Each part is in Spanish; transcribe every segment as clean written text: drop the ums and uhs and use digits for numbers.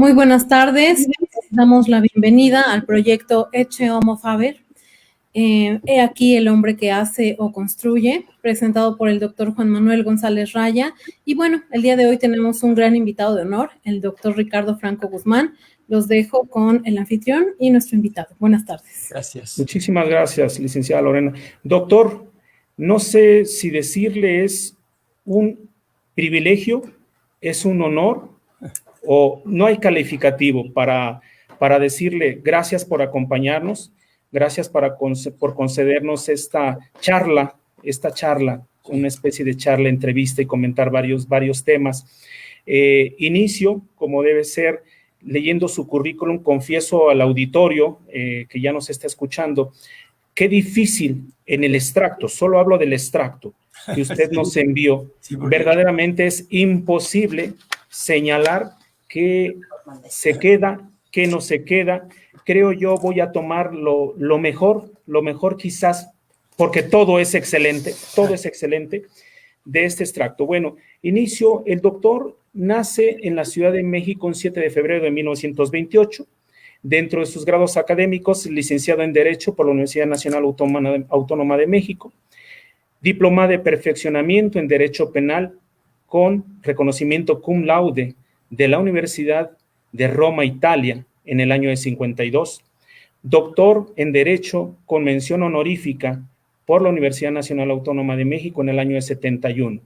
Muy buenas tardes. Damos la bienvenida al proyecto Ecce Homo Faber. He aquí el hombre que hace o construye, presentado por el doctor Juan Manuel González Raya. Y bueno, el día de hoy tenemos un gran invitado de honor, el doctor Ricardo Franco Guzmán. Los dejo con el anfitrión y nuestro invitado. Buenas tardes. Gracias. Muchísimas gracias, licenciada Lorena. Doctor, no sé si decirle es un privilegio, es un honor o no hay calificativo para decirle gracias por acompañarnos, gracias por concedernos esta charla, una especie de charla, entrevista y comentar varios temas. Inicio, como debe ser, leyendo su currículum. Confieso al auditorio que ya nos está escuchando, qué difícil en el extracto, solo hablo del extracto que usted sí nos envió, sí, verdaderamente es imposible señalar qué se queda, qué no se queda. Creo yo voy a tomar lo mejor quizás, porque todo es excelente de este extracto. Bueno, inicio. El doctor nace en la Ciudad de México el 7 de febrero de 1928. Dentro de sus grados académicos, licenciado en Derecho por la Universidad Nacional Autónoma de México, diploma de perfeccionamiento en Derecho Penal con reconocimiento cum laude de la Universidad de Roma, Italia, en el año de 52, doctor en Derecho con mención honorífica por la Universidad Nacional Autónoma de México en el año de 71,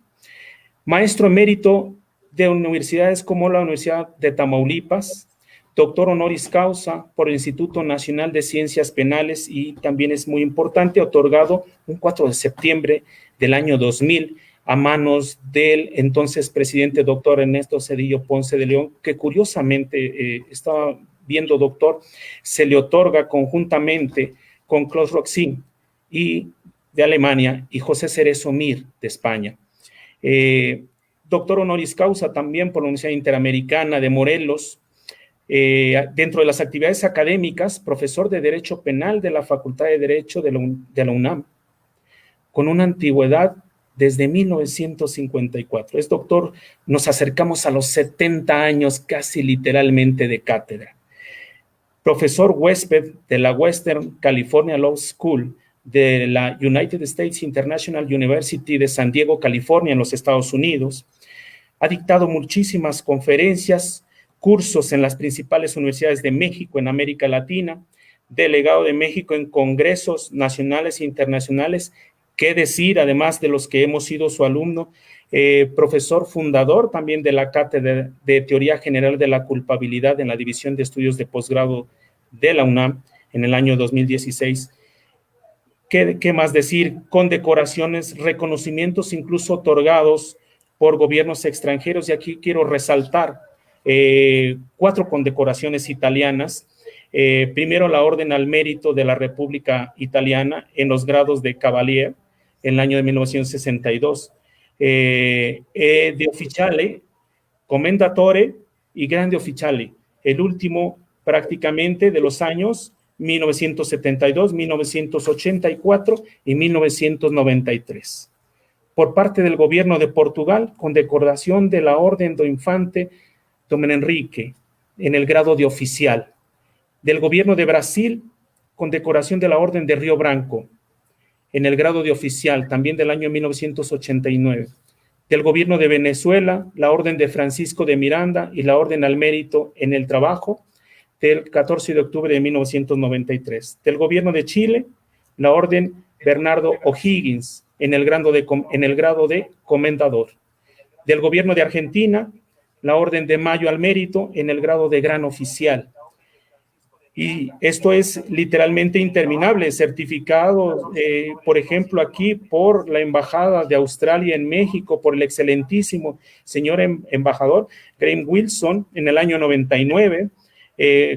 maestro emérito de universidades como la Universidad de Tamaulipas, doctor honoris causa por el Instituto Nacional de Ciencias Penales y también es muy importante, otorgado un 4 de septiembre del año 2000 a manos del entonces presidente doctor Ernesto Zedillo Ponce de León, que curiosamente, estaba viendo, doctor, se le otorga conjuntamente con Klaus Roxin y de Alemania y José Cerezo Mir de España. Doctor honoris causa también por la Universidad Interamericana de Morelos. Dentro de las actividades académicas, profesor de Derecho Penal de la Facultad de Derecho de la UNAM, con una antigüedad desde 1954. Es doctor, nos acercamos a los 70 años casi literalmente de cátedra. Profesor huésped de la Western California Law School de la United States International University de San Diego, California, en los Estados Unidos. Ha dictado muchísimas conferencias, cursos en las principales universidades de México, en América Latina, delegado de México en congresos nacionales e internacionales, qué decir, además de los que hemos sido su alumno, profesor fundador también de la Cátedra de Teoría General de la Culpabilidad en la División de Estudios de Posgrado de la UNAM en el año 2016. ¿Qué más decir? Condecoraciones, reconocimientos incluso otorgados por gobiernos extranjeros, y aquí quiero resaltar 4 condecoraciones italianas. Primero, la Orden al Mérito de la República Italiana en los grados de Cavalier en el año de 1962, de Ufficiale, Commendatore y Grande Ufficiale, el último prácticamente de los años 1972, 1984 y 1993. Por parte del gobierno de Portugal, condecoración de la Orden do Infante Dom Enrique en el grado de oficial. Del gobierno de Brasil, condecoración de la Orden de Río Branco en el grado de oficial, también del año 1989. Del gobierno de Venezuela, la Orden de Francisco de Miranda y la Orden al Mérito en el Trabajo del 14 de octubre de 1993. Del gobierno de Chile, la Orden Bernardo O'Higgins en el grado de Comendador. Del gobierno de Argentina, la Orden de Mayo al Mérito en el grado de Gran Oficial. Y esto es literalmente interminable, certificado, por ejemplo, aquí por la Embajada de Australia en México, por el excelentísimo señor embajador Graham Wilson en el año 99,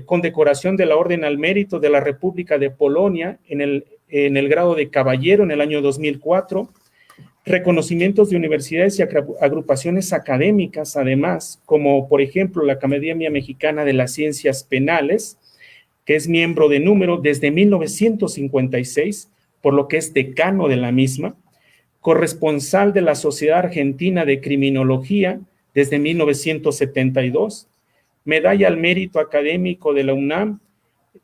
condecoración de la Orden al Mérito de la República de Polonia en el grado de caballero en el año 2004, reconocimientos de universidades y agrupaciones académicas, además, como por ejemplo la Academia Mexicana de las Ciencias Penales, que es miembro de número desde 1956, por lo que es decano de la misma, corresponsal de la Sociedad Argentina de Criminología desde 1972, Medalla al Mérito Académico de la UNAM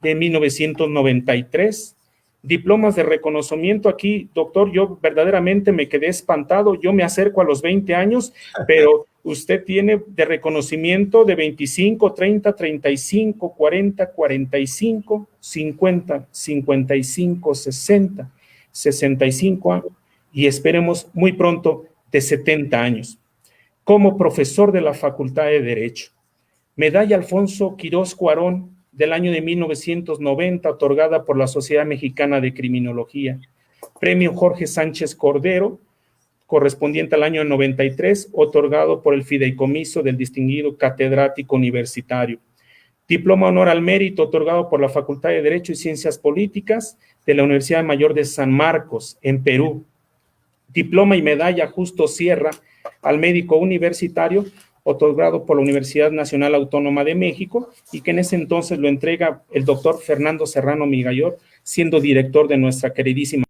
de 1993, diplomas de reconocimiento. Aquí, doctor, yo verdaderamente me quedé espantado, yo me acerco a los 20 años, pero usted tiene de reconocimiento de 25, 30, 35, 40, 45, 50, 55, 60, 65 años y esperemos muy pronto de 70 años. Como profesor de la Facultad de Derecho. Medalla Alfonso Quirós Cuarón del año de 1990, otorgada por la Sociedad Mexicana de Criminología. Premio Jorge Sánchez Cordero, correspondiente al año 93, otorgado por el Fideicomiso del distinguido catedrático universitario. Diploma Honor al Mérito, otorgado por la Facultad de Derecho y Ciencias Políticas de la Universidad Mayor de San Marcos, en Perú. Diploma y medalla Justo Sierra al médico universitario, otorgado por la Universidad Nacional Autónoma de México y que en ese entonces lo entrega el doctor Fernando Serrano Migayor, siendo director de nuestra queridísima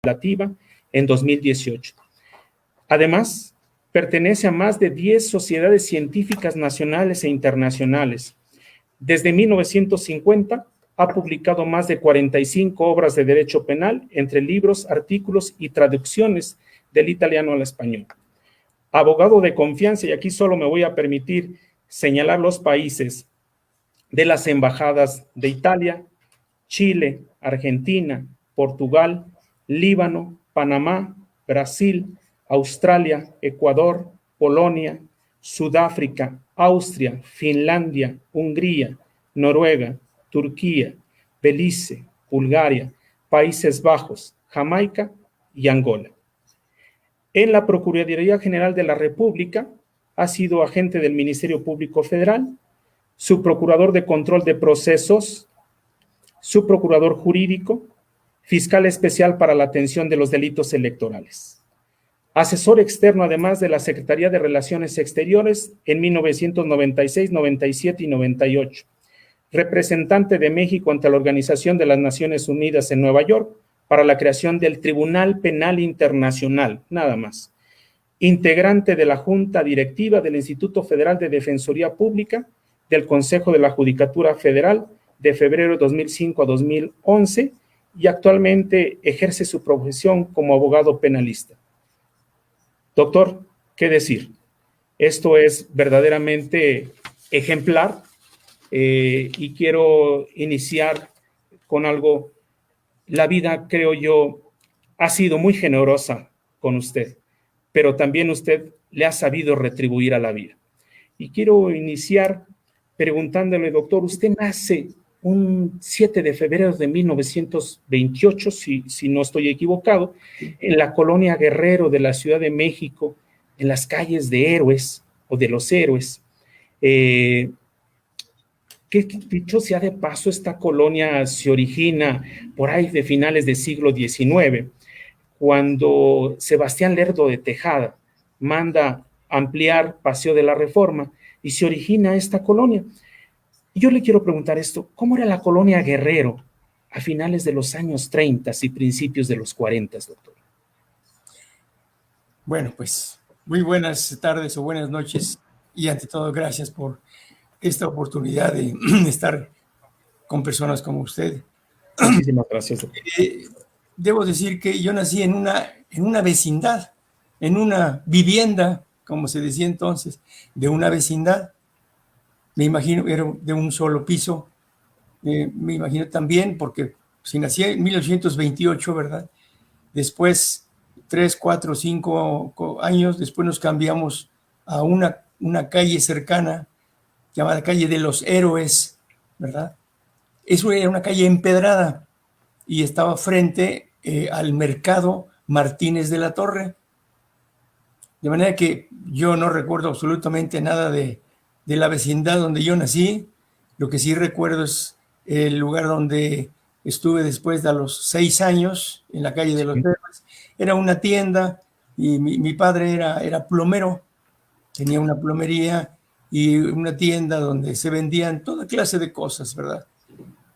legislativa en 2018. Además, pertenece a más de 10 sociedades científicas nacionales e internacionales. Desde 1950 ha publicado más de 45 obras de derecho penal, entre libros, artículos y traducciones del italiano al español. Abogado de confianza, y aquí solo me voy a permitir señalar los países de las embajadas de Italia, Chile, Argentina, Portugal, Líbano, Panamá, Brasil, Australia, Ecuador, Polonia, Sudáfrica, Austria, Finlandia, Hungría, Noruega, Turquía, Belice, Bulgaria, Países Bajos, Jamaica y Angola. En la Procuraduría General de la República ha sido agente del Ministerio Público Federal, subprocurador de control de procesos, subprocurador jurídico, fiscal especial para la atención de los delitos electorales. Asesor externo, además, de la Secretaría de Relaciones Exteriores en 1996, 97 y 98. Representante de México ante la Organización de las Naciones Unidas en Nueva York para la creación del Tribunal Penal Internacional, nada más. Integrante de la Junta Directiva del Instituto Federal de Defensoría Pública, del Consejo de la Judicatura Federal de febrero de 2005 a 2011 y actualmente ejerce su profesión como abogado penalista. Doctor, ¿qué decir? Esto es verdaderamente ejemplar y quiero iniciar con algo. La vida, creo yo, ha sido muy generosa con usted, pero también usted le ha sabido retribuir a la vida. Y quiero iniciar preguntándole, doctor, usted nace un 7 de febrero de 1928, si no estoy equivocado, en la colonia Guerrero de la Ciudad de México, en las calles de Héroes o de los Héroes. Que dicho sea de paso, esta colonia se origina por ahí de finales del siglo XIX, cuando Sebastián Lerdo de Tejada manda ampliar Paseo de la Reforma y se origina esta colonia. Y yo le quiero preguntar esto, ¿cómo era la colonia Guerrero a finales de los años 30 y principios de los 40, doctor? Bueno, pues muy buenas tardes o buenas noches y ante todo gracias por esta oportunidad de estar con personas como usted. Muchísimas gracias. Debo decir que yo nací en una vecindad, en una vivienda, como se decía entonces, de una vecindad. Me imagino, era de un solo piso. Me imagino también, porque si nací en 1828, ¿verdad? Después, 3, 4, 5 años, después nos cambiamos a una calle cercana, llamada Calle de los Héroes, ¿verdad? Eso era una calle empedrada y estaba frente al mercado Martínez de la Torre. De manera que yo no recuerdo absolutamente nada de la vecindad donde yo nací. Lo que sí recuerdo es el lugar donde estuve después de los 6 años, en la Calle de los Héroes. Era una tienda y mi padre era plomero, tenía una plomería y una tienda donde se vendían toda clase de cosas, ¿verdad?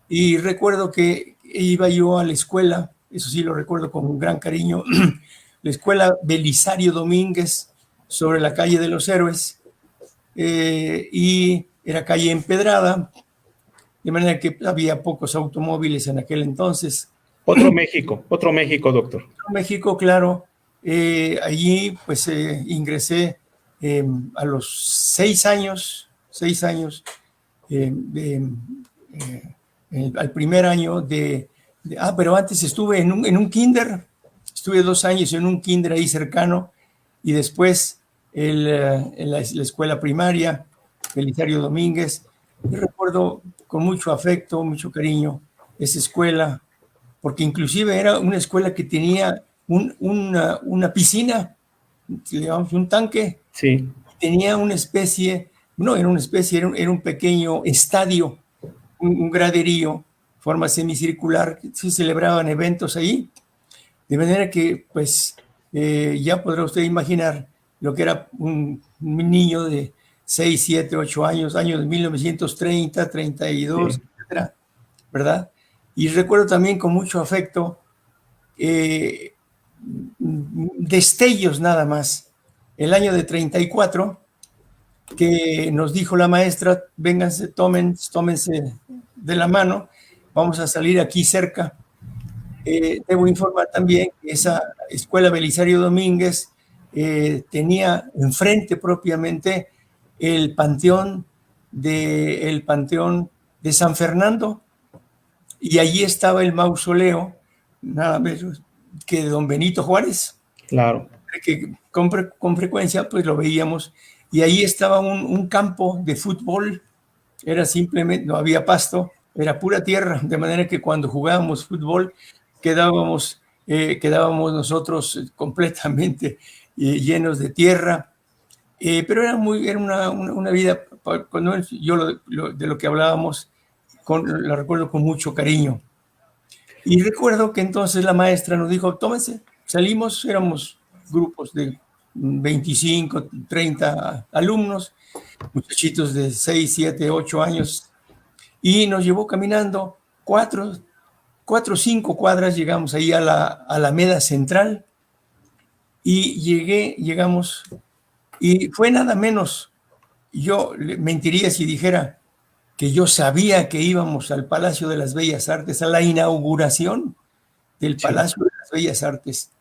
Y recuerdo que iba yo a la escuela eso sí lo recuerdo con un gran cariño, la escuela Belisario Domínguez sobre la calle de los Héroes, y era calle empedrada, de manera que había pocos automóviles en aquel entonces. Otro México, doctor. México, claro. Allí pues ingresé a los 6 años, al primer año pero antes estuve en un kinder, estuve 2 años en un kinder ahí cercano, y después en la escuela primaria, Belisario Domínguez. Yo recuerdo con mucho afecto, mucho cariño esa escuela, porque inclusive era una escuela que tenía una piscina, digamos, un tanque. Sí. Tenía una especie, no era una especie, era un pequeño estadio, un graderío, forma semicircular, se celebraban eventos ahí, de manera que, pues, ya podrá usted imaginar lo que era un niño de 6, 7, 8 años de 1930, 32, Sí. etcétera, ¿verdad? Y recuerdo también con mucho afecto destellos nada más. El año de 34, que nos dijo la maestra, vénganse, tómense de la mano, vamos a salir aquí cerca. Debo informar también que esa escuela Belisario Domínguez tenía enfrente propiamente el panteón de San Fernando, y allí estaba el mausoleo, nada menos que de don Benito Juárez, Claro. que con frecuencia pues lo veíamos, y ahí estaba un campo de fútbol, era simplemente, no había pasto, era pura tierra, de manera que cuando jugábamos fútbol quedábamos nosotros completamente llenos de tierra, pero era una vida, cuando yo de lo que hablábamos, la recuerdo con mucho cariño. Y recuerdo que entonces la maestra nos dijo, tómense, salimos, éramos grupos de 25, 30 alumnos, muchachitos de 6, 7, 8 años, y nos llevó caminando 4 o 5 cuadras, llegamos ahí a la Alameda Central, y llegamos, y fue nada menos, yo mentiría si dijera que yo sabía que íbamos al Palacio de las Bellas Artes, a la inauguración del Palacio de las Bellas Artes.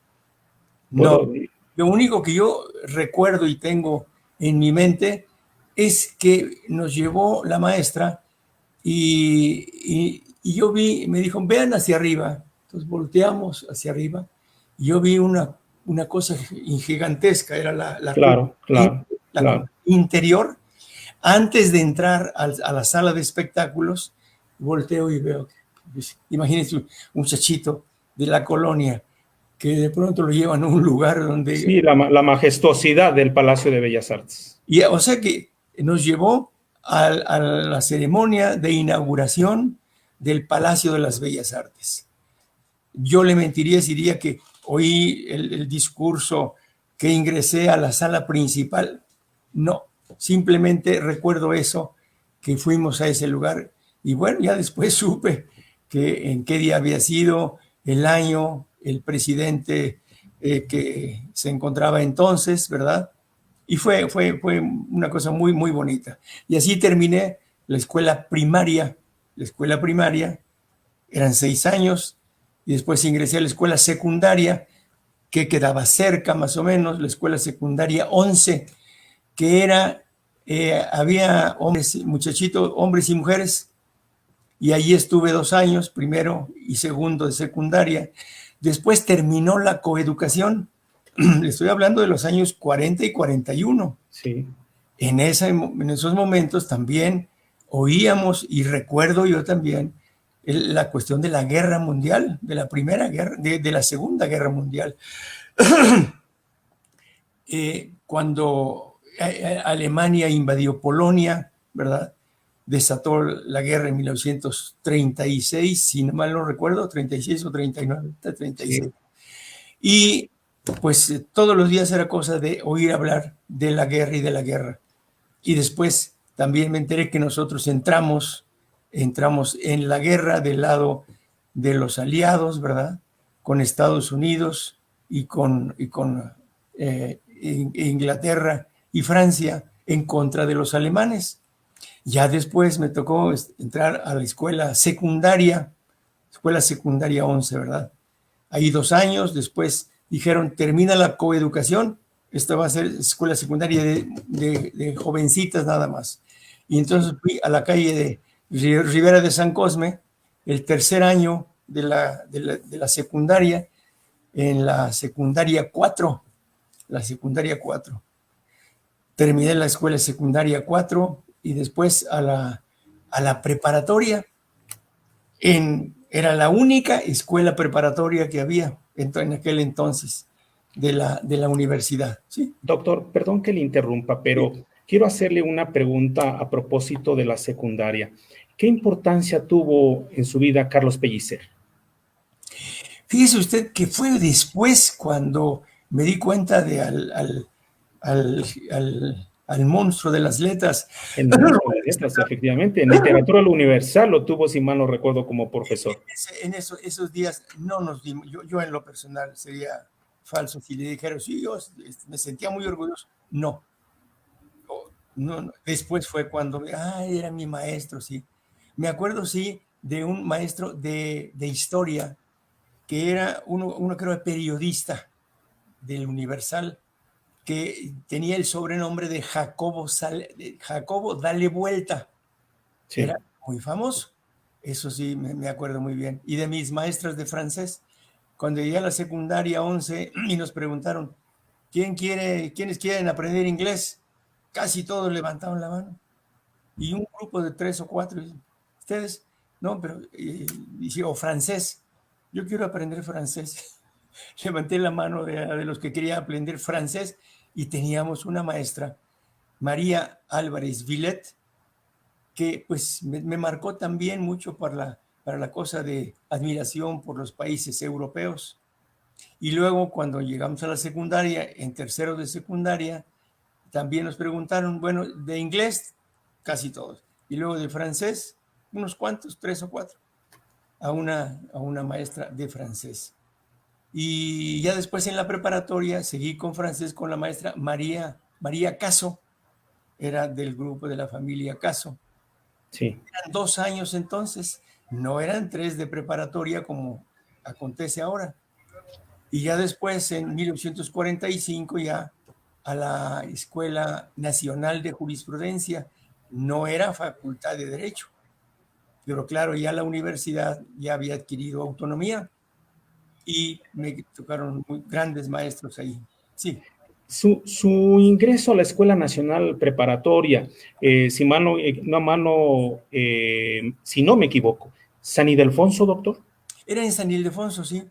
No, lo único que yo recuerdo y tengo en mi es que nos llevó la maestra y yo me dijo, vean hacia arriba. Entonces volteamos hacia arriba y yo vi una cosa gigantesca, era Claro. interior. Antes de entrar a la sala de espectáculos, volteo y veo, imagínense un muchachito de la colonia que de pronto lo llevan a un lugar donde... Sí, la majestuosidad del Palacio de Bellas Artes. Y, o sea que nos llevó a la ceremonia de inauguración del Palacio de las Bellas Artes. Yo le mentiría si diría que oí el discurso, que ingresé a la sala principal. No, simplemente recuerdo eso, que fuimos a ese lugar. Y bueno, ya después supe que en qué día había sido, el año, el presidente que se encontraba entonces, ¿verdad? Y fue una cosa muy, muy bonita. Y así terminé la escuela primaria. La escuela primaria eran 6 años, y después ingresé a la escuela secundaria, que quedaba cerca más o menos, la escuela secundaria 11, que era, había muchachitos, hombres y mujeres, y allí estuve 2 años, primero y segundo de secundaria. Después terminó la coeducación. Le estoy hablando de los años 40 y 41. Sí. En esos momentos también oíamos, y recuerdo yo también, la cuestión de la guerra mundial, de la primera guerra, de la segunda guerra mundial. Cuando Alemania invadió Polonia, ¿verdad? Desató la guerra en 1936, si no mal no recuerdo, 36 o 39, 36. Sí. Y pues todos los días era cosa de oír hablar de la guerra y de la guerra. Y después también me enteré que nosotros entramos en la guerra del lado de los aliados, ¿verdad? con Estados Unidos y con Inglaterra y Francia en contra de los alemanes. Ya después me tocó entrar a la escuela secundaria 11, ¿verdad? Ahí 2 años, después dijeron, termina la coeducación, esta va a ser escuela secundaria de jovencitas nada más. Y entonces fui a la calle de Rivera de San Cosme, el tercer año de la secundaria, en la secundaria 4, Terminé la escuela secundaria 4 y después a la preparatoria. Era la única escuela preparatoria que había en aquel entonces de la universidad. ¿Sí? Doctor, perdón que le interrumpa, pero quiero hacerle una pregunta a propósito de la secundaria. ¿Qué importancia tuvo en su vida Carlos Pellicer? Fíjese usted que fue después cuando me di cuenta de al monstruo de las letras. El monstruo de las letras, efectivamente. En literatura universal lo tuvo, si mal no recuerdo, como profesor. En esos días no nos dimos, yo en lo personal sería falso si le dijera, sí, yo me sentía muy orgulloso. No. Después fue cuando, era mi maestro, sí. Me acuerdo, sí, de un maestro de historia que era uno creo periodista del Universal, que tenía el sobrenombre de Jacobo Dale Vuelta. Sí. Era muy famoso. Eso sí, me acuerdo muy bien. Y de mis maestras de francés, cuando llegué a la secundaria 11 y nos preguntaron, ¿quiénes quieren aprender inglés? Casi todos levantaron la mano. Y un grupo de 3 o 4, ustedes, no, pero, o francés, yo quiero aprender francés. Levanté la mano de los que querían aprender francés y teníamos una maestra, María Álvarez Villet, que pues me marcó también mucho para la cosa de admiración por los países europeos. Y luego cuando llegamos a la secundaria, en tercero de secundaria, también nos preguntaron, bueno, de inglés, casi todos, y luego de francés, unos cuantos, 3 o 4, a una maestra de francés. Y ya después en la preparatoria seguí con francés con la maestra María Caso, era del grupo de la familia Caso. Sí. Eran 2 años entonces, no eran 3 de preparatoria como acontece ahora. Y ya después, en 1945, ya a la Escuela Nacional de Jurisprudencia, no era facultad de Derecho, pero claro, ya la universidad ya había adquirido autonomía y me tocaron muy grandes maestros ahí. Sí. Su ingreso a la Escuela Nacional Preparatoria, si no me equivoco, ¿San Ildefonso, doctor? Era en San Ildefonso, sí.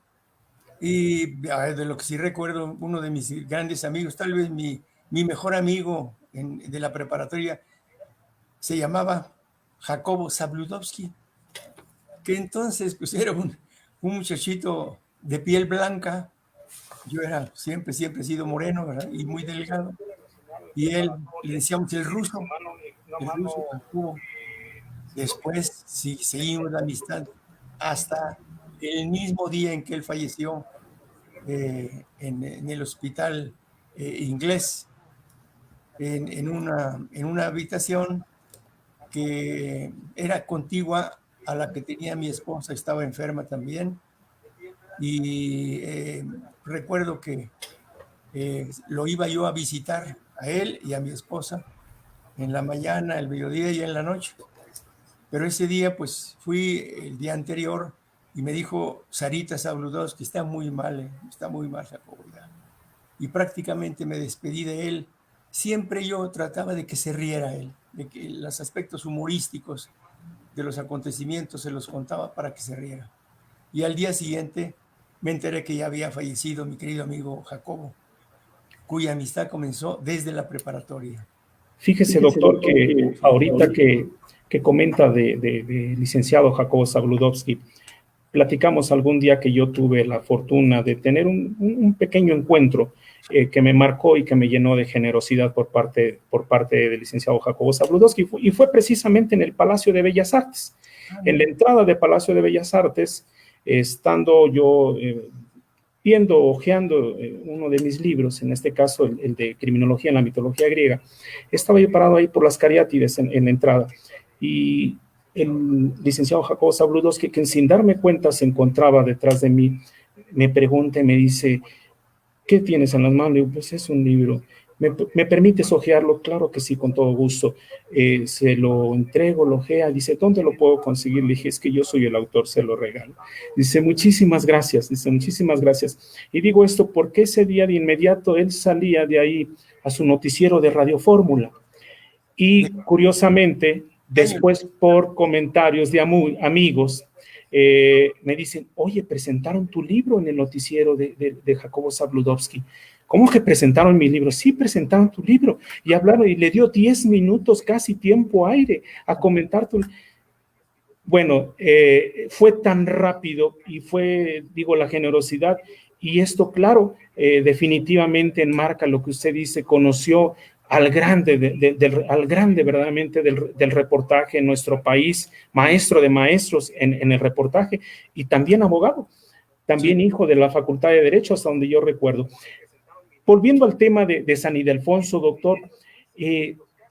Y de lo que sí recuerdo, uno de mis grandes amigos, tal vez mi mejor amigo de la preparatoria, se llamaba Jacobo Zabludovsky, que entonces pues era un muchachito de piel blanca. Yo siempre he sido moreno, ¿verdad? Y muy delgado. Y él, le decíamos el ruso Jacobo. Después sí, seguimos la amistad hasta el mismo día en que él falleció en el hospital inglés, en una habitación que era contigua a la que tenía mi esposa, estaba enferma también. Y recuerdo que lo iba yo a visitar a él y a mi esposa en la mañana, el mediodía y en la noche. Pero ese día, pues fui el día anterior y me dijo Sarita Zabludovsky que está muy mal, Jacobo. Y prácticamente me despedí de él. Siempre yo trataba de que se riera él, de que los aspectos humorísticos de los acontecimientos se los contaba para que se riera. Y al día siguiente me enteré que ya había fallecido mi querido amigo Jacobo, cuya amistad comenzó desde la preparatoria. Fíjese, doctor, que ahorita que comenta de licenciado Jacobo Zabludovsky, platicamos algún día que yo tuve la fortuna de tener un pequeño encuentro que me marcó y que me llenó de generosidad por parte del licenciado Jacobo Zabludovsky, y fue precisamente en el Palacio de Bellas Artes. En la entrada del Palacio de Bellas Artes estando yo hojeando uno de mis libros, en este caso el de Criminología en la mitología griega, estaba yo parado ahí por las Cariátides en la entrada, y el licenciado Jacobo Zabludovsky, que sin darme cuenta se encontraba detrás de mí, me pregunta y me dice: ¿qué tienes en las manos? Le digo: pues es un libro. ¿Me permites hojearlo? Claro que sí, con todo gusto. Se lo entrego, lo ojea. Dice: ¿dónde lo puedo conseguir? Le dije: es que yo soy el autor, se lo regalo. Dice: muchísimas gracias. Dice: muchísimas gracias. Y digo esto porque ese día de inmediato él salía de ahí a su noticiero de Radio Fórmula. Y curiosamente, después por comentarios de amigos, me dicen: oye, presentaron tu libro en el noticiero de Jacobo Zabludovsky. ¿Cómo que presentaron mi libro? Sí, presentaron tu libro y hablaron, y le dio 10 minutos casi tiempo aire a comentar tu. Bueno, fue tan rápido y fue, digo, la generosidad, y esto, claro, definitivamente enmarca lo que usted dice. Conoció al grande, al grande verdaderamente del reportaje en nuestro país, maestro de maestros en el reportaje, y también abogado, también hijo de la Facultad de Derecho, hasta donde yo recuerdo. Volviendo al tema de San Ildefonso, doctor,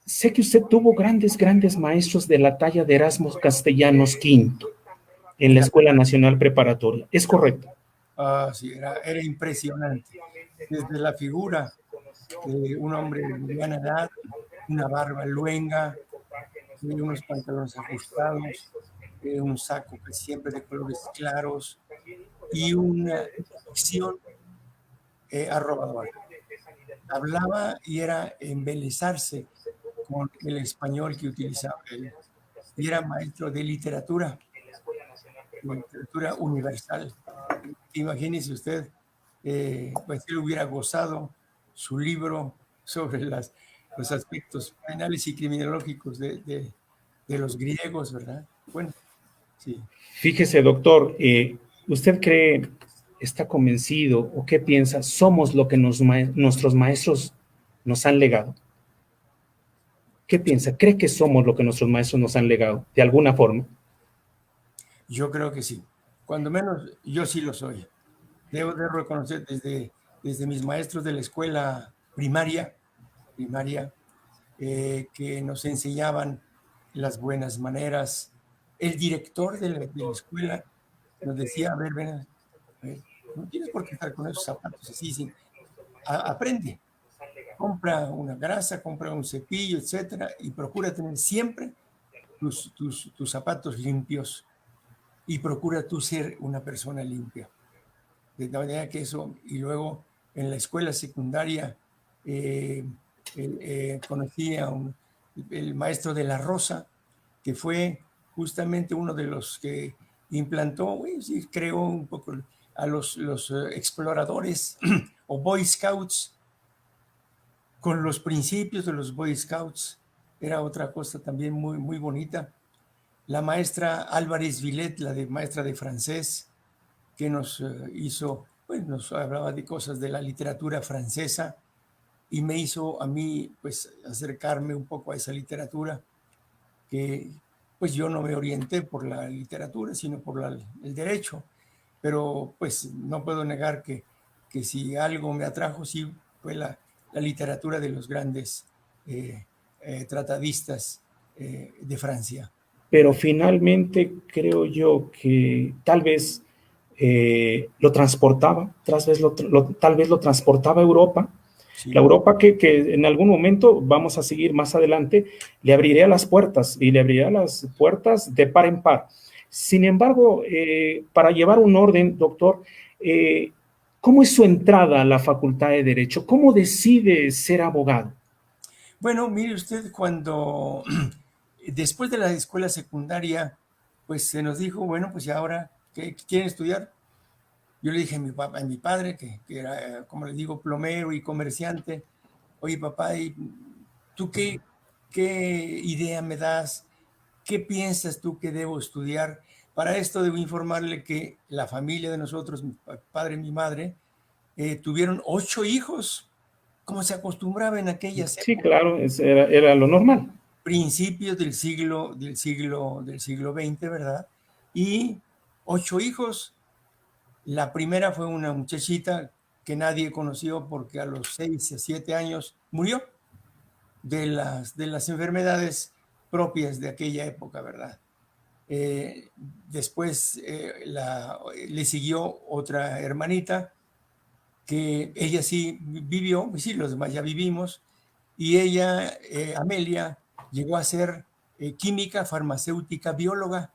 sé que usted tuvo grandes maestros de la talla de Erasmo Castellanos V en la Escuela Nacional Preparatoria. ¿Es correcto? Sí, era impresionante. Desde la figura de un hombre de mediana edad, una barba luenga, unos pantalones ajustados, un saco que siempre de colores claros y una dicción arrobadora. Hablaba y era embelezarse con el español que utilizaba él. Y era maestro de literatura universal. Imagínese usted, pues él hubiera gozado su libro sobre los aspectos penales y criminológicos de los griegos, ¿verdad? Bueno, sí. Fíjese, doctor, ¿usted cree, está convencido o qué piensa? ¿Somos lo que nuestros maestros nos han legado? ¿Qué piensa? ¿Cree que somos lo que nuestros maestros nos han legado, de alguna forma? Yo creo que sí. Cuando menos, yo sí lo soy. Debo de reconocer desde mis maestros de la escuela primaria, que nos enseñaban las buenas maneras. El director de la escuela nos decía: a ver, ven, no tienes por qué estar con esos zapatos así, aprende, compra una grasa, compra un cepillo, etcétera, y procura tener siempre tus zapatos limpios, y procura tú ser una persona limpia. De manera que eso, y luego en la escuela secundaria conocí a el maestro de la Rosa, que fue justamente uno de los que implantó, creó un poco a los exploradores o Boy Scouts, con los principios de los Boy Scouts. Era otra cosa también muy, muy bonita. La maestra Álvarez Villet, maestra de francés, que nos hizo, pues nos hablaba de cosas de la literatura francesa, y me hizo a mí, pues, acercarme un poco a esa literatura, que pues yo no me orienté por la literatura, sino por el derecho, pero pues no puedo negar que si algo me atrajo, sí fue la literatura de los grandes tratadistas de Francia. Pero finalmente creo yo que tal vez lo transportaba, tal vez lo transportaba a Europa. Sí. La Europa que en algún momento, vamos a seguir más adelante, le abriría las puertas, y le abriría las puertas de par en par. Sin embargo, para llevar un orden, doctor, ¿cómo es su entrada a la Facultad de Derecho? ¿Cómo decide ser abogado? Bueno, mire usted, cuando después de la escuela secundaria, pues se nos dijo: bueno, pues y ahora, ¿qué quieren estudiar? Yo le dije a mi padre, que era, como le digo, plomero y comerciante: oye, papá, ¿y tú qué idea me das? ¿Qué piensas tú que debo estudiar? Para esto debo informarle que la familia de nosotros, mi padre y mi madre, tuvieron 8 hijos, como se acostumbraba en aquellas épocas. Sí, claro, era lo normal. Principios del siglo XX, ¿verdad? Y 8 hijos. La primera fue una muchachita que nadie conoció porque a los 6 o 7 años murió de las enfermedades propias de aquella época, ¿verdad? Después le siguió otra hermanita que ella sí vivió, sí, los demás ya vivimos, y ella, Amelia, llegó a ser química, farmacéutica, bióloga,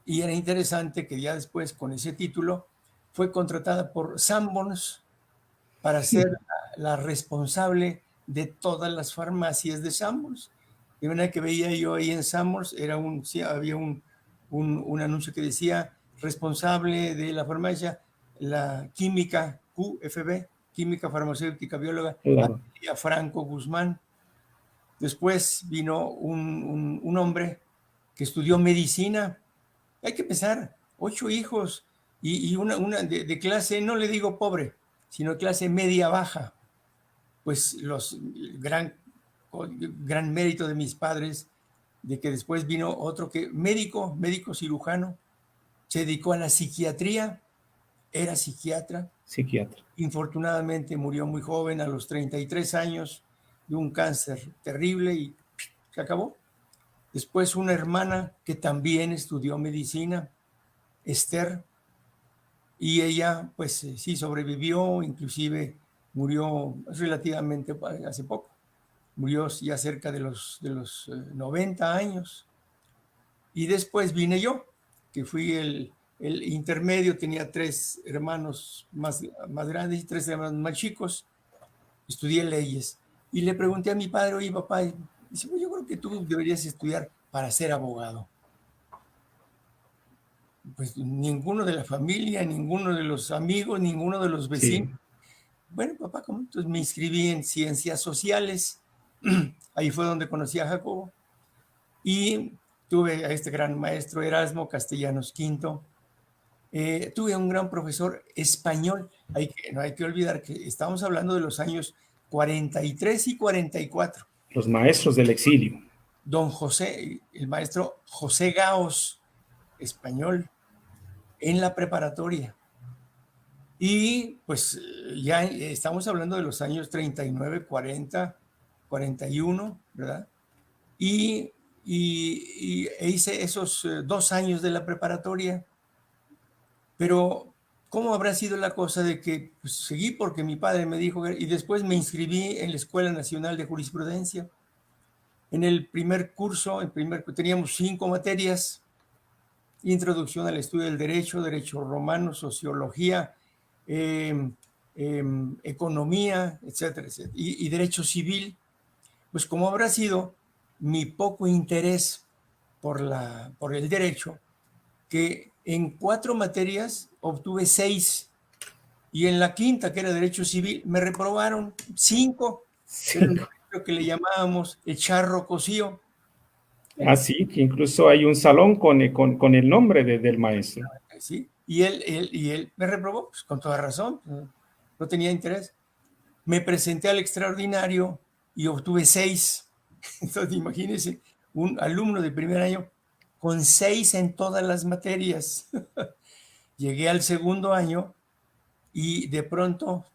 y era interesante que ya después, con ese título, fue contratada por Sanborns para ser la responsable de todas las farmacias de Sanborns. De manera que veía yo ahí en Sanborns, sí, había un anuncio que decía responsable de la farmacia, la química QFB, química farmacéutica bióloga, Claro. Franco Guzmán. Después vino un hombre que estudió medicina. Hay que pensar, 8 hijos y una de clase, no le digo pobre, sino clase media baja. Pues gran mérito de mis padres, de que después vino otro que médico cirujano, se dedicó a la psiquiatría, era psiquiatra. Psiquiatra. Infortunadamente murió muy joven, a los 33 años, de un cáncer terrible y se acabó. Después una hermana que también estudió medicina, Esther, y ella pues sí sobrevivió, inclusive murió relativamente hace poco, murió ya cerca de los 90 años. Y después vine yo, que fui el intermedio, tenía 3 hermanos más grandes y 3 hermanos más chicos, estudié leyes. Y le pregunté a mi padre, oye papá, dice, pues yo creo que tú deberías estudiar para ser abogado. Pues ninguno de la familia, ninguno de los amigos, ninguno de los vecinos. Sí. Bueno, papá, ¿cómo? Entonces me inscribí en ciencias sociales. Ahí fue donde conocí a Jacobo. Y tuve a este gran maestro Erasmo Castellanos Quinto. Tuve un gran profesor español. No hay que olvidar que estamos hablando de los años 43 y 44. Los maestros del exilio. Don José, el maestro José Gaos, español, en la preparatoria. Y pues ya estamos hablando de los años 39, 40, 41, ¿verdad? Y hice esos 2 años de la preparatoria, pero ¿cómo habrá sido la cosa de que pues, seguí porque mi padre me dijo, y después me inscribí en la Escuela Nacional de Jurisprudencia? En el primer curso, teníamos 5 materias: introducción al estudio del derecho, derecho romano, sociología, economía, etcétera, etcétera, y derecho civil. Pues como habrá sido mi poco interés por el derecho, que en 4 materias obtuve 6, y en la quinta, que era derecho civil, me reprobaron 5. Era lo que le llamábamos el charro cocido. Así que incluso hay un salón con el nombre del maestro. ¿Sí? Y él me reprobó, pues, con toda razón, no tenía interés. Me presenté al extraordinario y obtuve 6. Entonces, imagínense, un alumno de primer año con 6 en todas las materias. Llegué al segundo año y de pronto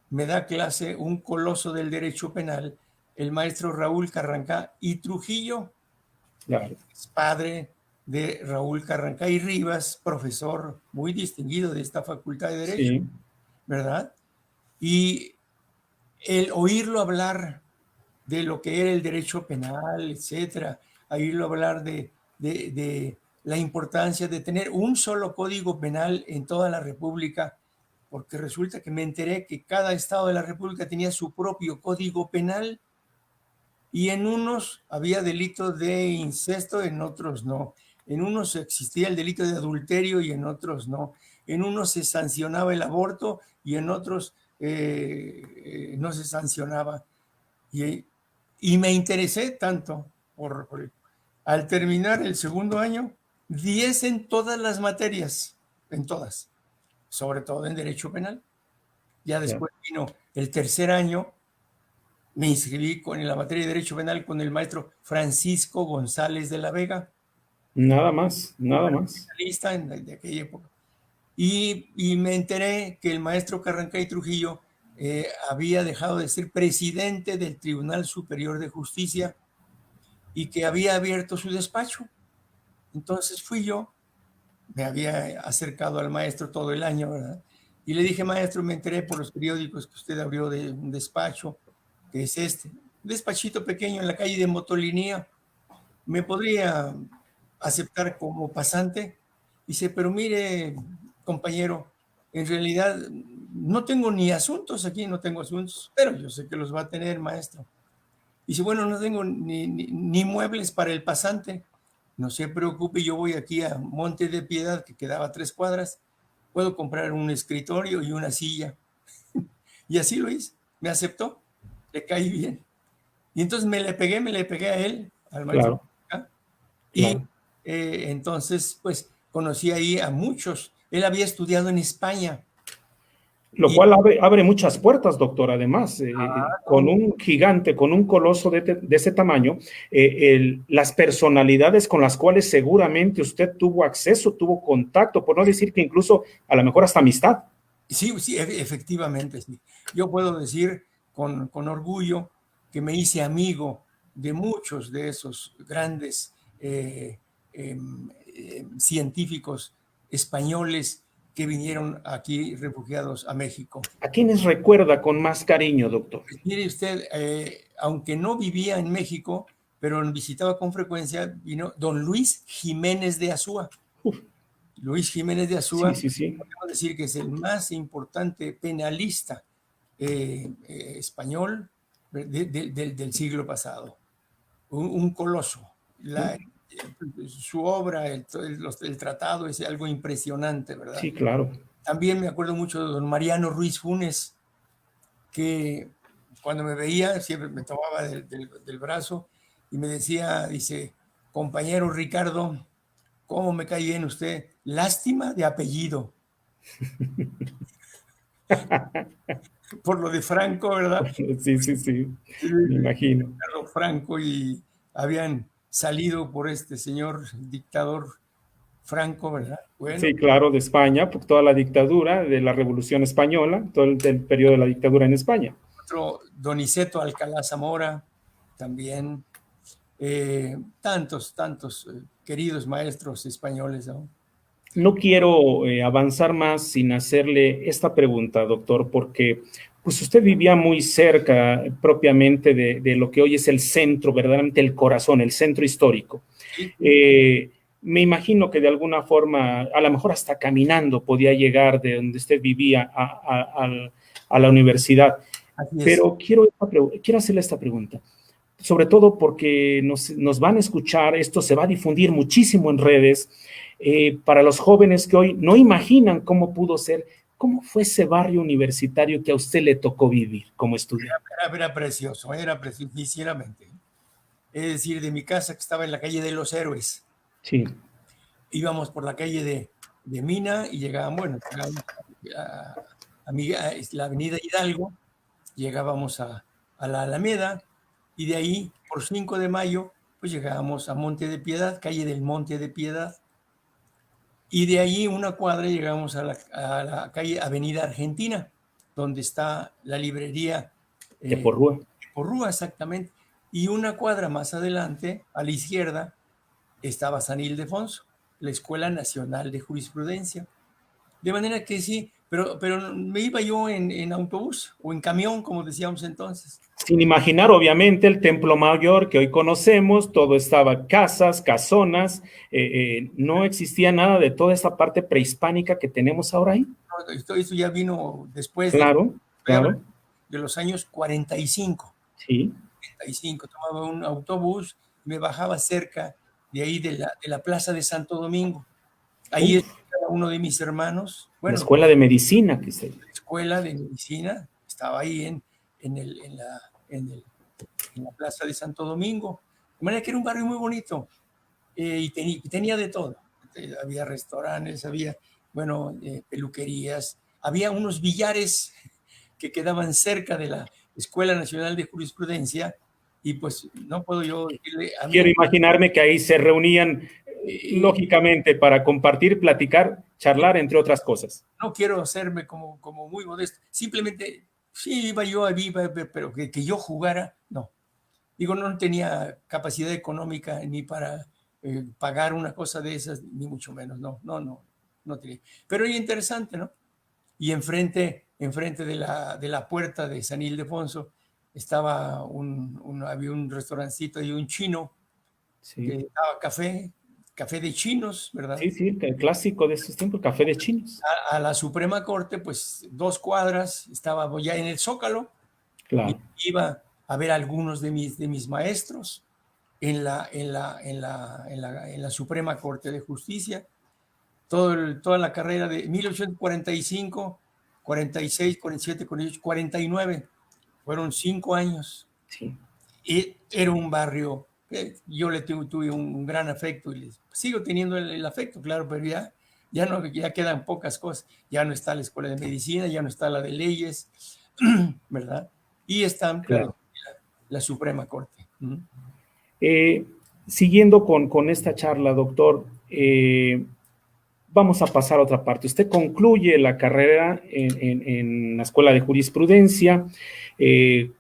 me da clase un coloso del derecho penal, el maestro Raúl Carrancá y Trujillo, Claro. es padre de Raúl Carrancá y Rivas, profesor muy distinguido de esta Facultad de Derecho, Sí. ¿verdad? Y el oírlo hablar de lo que era el derecho penal, etcétera, oírlo hablar de la importancia de tener un solo código penal en toda la República, porque resulta que me enteré que cada estado de la República tenía su propio código penal, y en unos había delito de incesto, en otros no. En unos existía el delito de adulterio y en otros no. En unos se sancionaba el aborto y en otros no se sancionaba. Y me interesé tanto al terminar el segundo año, 10 en todas las materias, en todas, sobre todo en derecho penal. Ya después vino el tercer año, me inscribí en la materia de derecho penal con el maestro Francisco González de la Vega, Nada más, nada más. lista de aquella época. y me enteré que el maestro Carrancay Trujillo había dejado de ser presidente del Tribunal Superior de Justicia y que había abierto su despacho. Entonces fui yo, me había acercado al maestro todo el año, ¿verdad? Y le dije, maestro, me enteré por los periódicos que usted abrió de un despacho, que es un despachito pequeño en la calle de Motolinía. ¿Me podría aceptar como pasante? Dice, pero mire, compañero, en realidad no tengo ni asuntos aquí, no tengo asuntos, pero yo sé que los va a tener, maestro. Dice, bueno, no tengo ni muebles para el pasante. No se preocupe, yo voy aquí a Monte de Piedad, que quedaba a 3 cuadras. Puedo comprar un escritorio y una silla. Y así lo hice. Me aceptó, le caí bien. Y entonces me le pegué a él, al maestro. Claro, Y claro. entonces, pues, conocí ahí a muchos. Él había estudiado en España. Lo Y cual abre muchas puertas, doctor. Además, con no, un gigante, con un coloso de ese tamaño, las personalidades con las cuales seguramente usted tuvo acceso, tuvo contacto, por no decir que incluso a lo mejor hasta amistad. sí, sí, efectivamente, sí. Yo puedo decir con orgullo que me hice amigo de muchos de esos grandes científicos españoles que vinieron aquí refugiados a México. ¿A quiénes recuerda con más cariño, doctor? Pues mire usted, aunque no vivía en México, pero visitaba con frecuencia, vino don Luis Jiménez de Azúa. Uf, Luis Jiménez de sí, Azúa, sí, sí. podemos decir que es el más importante penalista español del siglo pasado. Un coloso. Su obra, el tratado es algo impresionante, ¿verdad? Sí, claro. También me acuerdo mucho de don Mariano Ruiz Funes, que cuando me veía siempre me tomaba del brazo y me decía, dice, compañero Ricardo, ¿cómo me cae bien usted? Lástima de apellido. Por lo de Franco, ¿verdad? Sí, sí, sí. Me imagino. Carlos Franco y habían salido por este señor dictador Franco, ¿verdad? Bueno, Sí, claro, de España, por toda la dictadura de la Revolución Española, todo el periodo de la dictadura en España. otro Donizeto Alcalá Zamora, también tantos queridos maestros españoles, ¿no? No quiero avanzar más sin hacerle esta pregunta, doctor, porque pues usted vivía muy cerca propiamente de lo que hoy es el centro, verdaderamente el corazón, el centro histórico. Sí, Me imagino que de alguna forma, a lo mejor hasta caminando, podía llegar de donde usted vivía a la universidad. así es. Pero quiero hacerle esta pregunta, sobre todo porque nos van a escuchar, esto se va a difundir muchísimo en redes, para los jóvenes que hoy no imaginan cómo pudo ser, cómo fue ese barrio universitario que a usted le tocó vivir como estudiante. Era precioso, sinceramente. Es decir, de mi casa que estaba en la calle de los Héroes, Sí, íbamos por la calle de Mina y llegábamos, bueno, llegábamos a la avenida Hidalgo, llegábamos a la Alameda y de ahí por 5 de Mayo pues llegábamos a Monte de Piedad, calle del Monte de Piedad, y de ahí 1 cuadra llegamos a la calle Avenida Argentina, donde está la librería de eh, Porrúa. Porrúa exactamente, y 1 cuadra más adelante, a la izquierda, estaba San Ildefonso, la Escuela Nacional de Jurisprudencia. De manera que sí, pero me iba yo en autobús o en camión, como decíamos entonces. Sin imaginar, obviamente, el Templo Mayor que hoy conocemos, todo estaba casas, casonas, no existía nada de toda esta parte prehispánica que tenemos ahora ahí. Esto ya vino después Claro, estoy hablando claro, de los años 45. sí. 45, tomaba un autobús y me bajaba cerca de ahí de la Plaza de Santo Domingo. Ahí Uf, estaba uno de mis hermanos, la bueno, escuela de medicina que se... la escuela de medicina estaba ahí en, el, en, la, en, el, en la Plaza de Santo Domingo. De manera que era un barrio muy bonito y tenía de todo. Había restaurantes, había, bueno, peluquerías, había unos billares que quedaban cerca de la Escuela Nacional de Jurisprudencia y pues no puedo yo decirle a mí. Quiero imaginarme que ahí se reunían lógicamente para compartir, platicar, charlar, entre otras cosas. No quiero hacerme como muy modesto, simplemente sí iba yo a Viva, pero que yo jugara, no. Digo, no tenía capacidad económica ni para pagar una cosa de esas, ni mucho menos, no tenía. Pero era interesante, ¿no? Y enfrente de la puerta de San Ildefonso estaba había un restaurancito y un chino que daba café de chinos, ¿verdad? Sí, el clásico de esos tiempos, café de chinos. A la Suprema Corte, pues 2 cuadras, estaba ya en el Zócalo, claro. Y iba a ver a algunos de mis maestros en la Suprema Corte de Justicia, toda la carrera de 1845, 46, 47, 48, 49, fueron 5 años. Sí. Y era un barrio que yo le tuve un gran afecto y sigo teniendo el afecto, claro, pero ya quedan pocas cosas. Ya no está la Escuela de Medicina, ya no está la de Leyes, ¿verdad? Y está, claro, la Suprema Corte. Siguiendo con esta charla, doctor, vamos a pasar a otra parte. Usted concluye la carrera en la Escuela de Jurisprudencia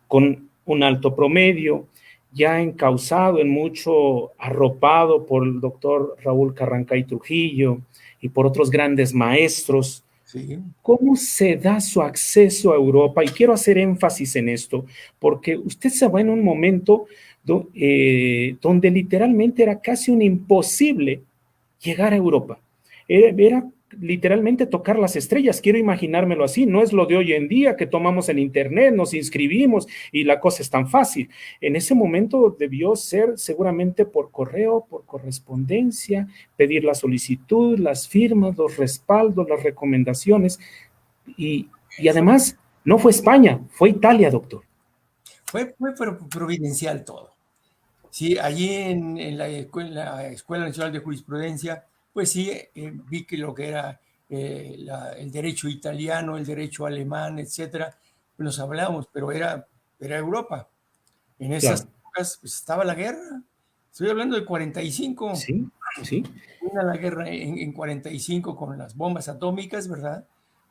con un alto promedio, ya encausado en mucho, arropado por el doctor Raúl Carrancay Trujillo y por otros grandes maestros. Sí. ¿Cómo se da su acceso a Europa? Y quiero hacer énfasis en esto, porque usted se va en un momento donde literalmente era casi un imposible llegar a Europa. Era literalmente tocar las estrellas, quiero imaginármelo así, no es lo de hoy en día que tomamos en internet, nos inscribimos y la cosa es tan fácil. En ese momento debió ser seguramente por correo, por correspondencia, pedir la solicitud, las firmas, los respaldos, las recomendaciones y además no fue España, fue Italia, doctor. Fue providencial todo. Sí, allí en la Escuela Nacional de Jurisprudencia, pues sí, vi que lo que era el derecho italiano, el derecho alemán, etcétera, nos hablábamos, pero era Europa. En esas épocas pues, estaba la guerra. Estoy hablando de 45. Sí. Era la guerra en 45 con las bombas atómicas, ¿verdad?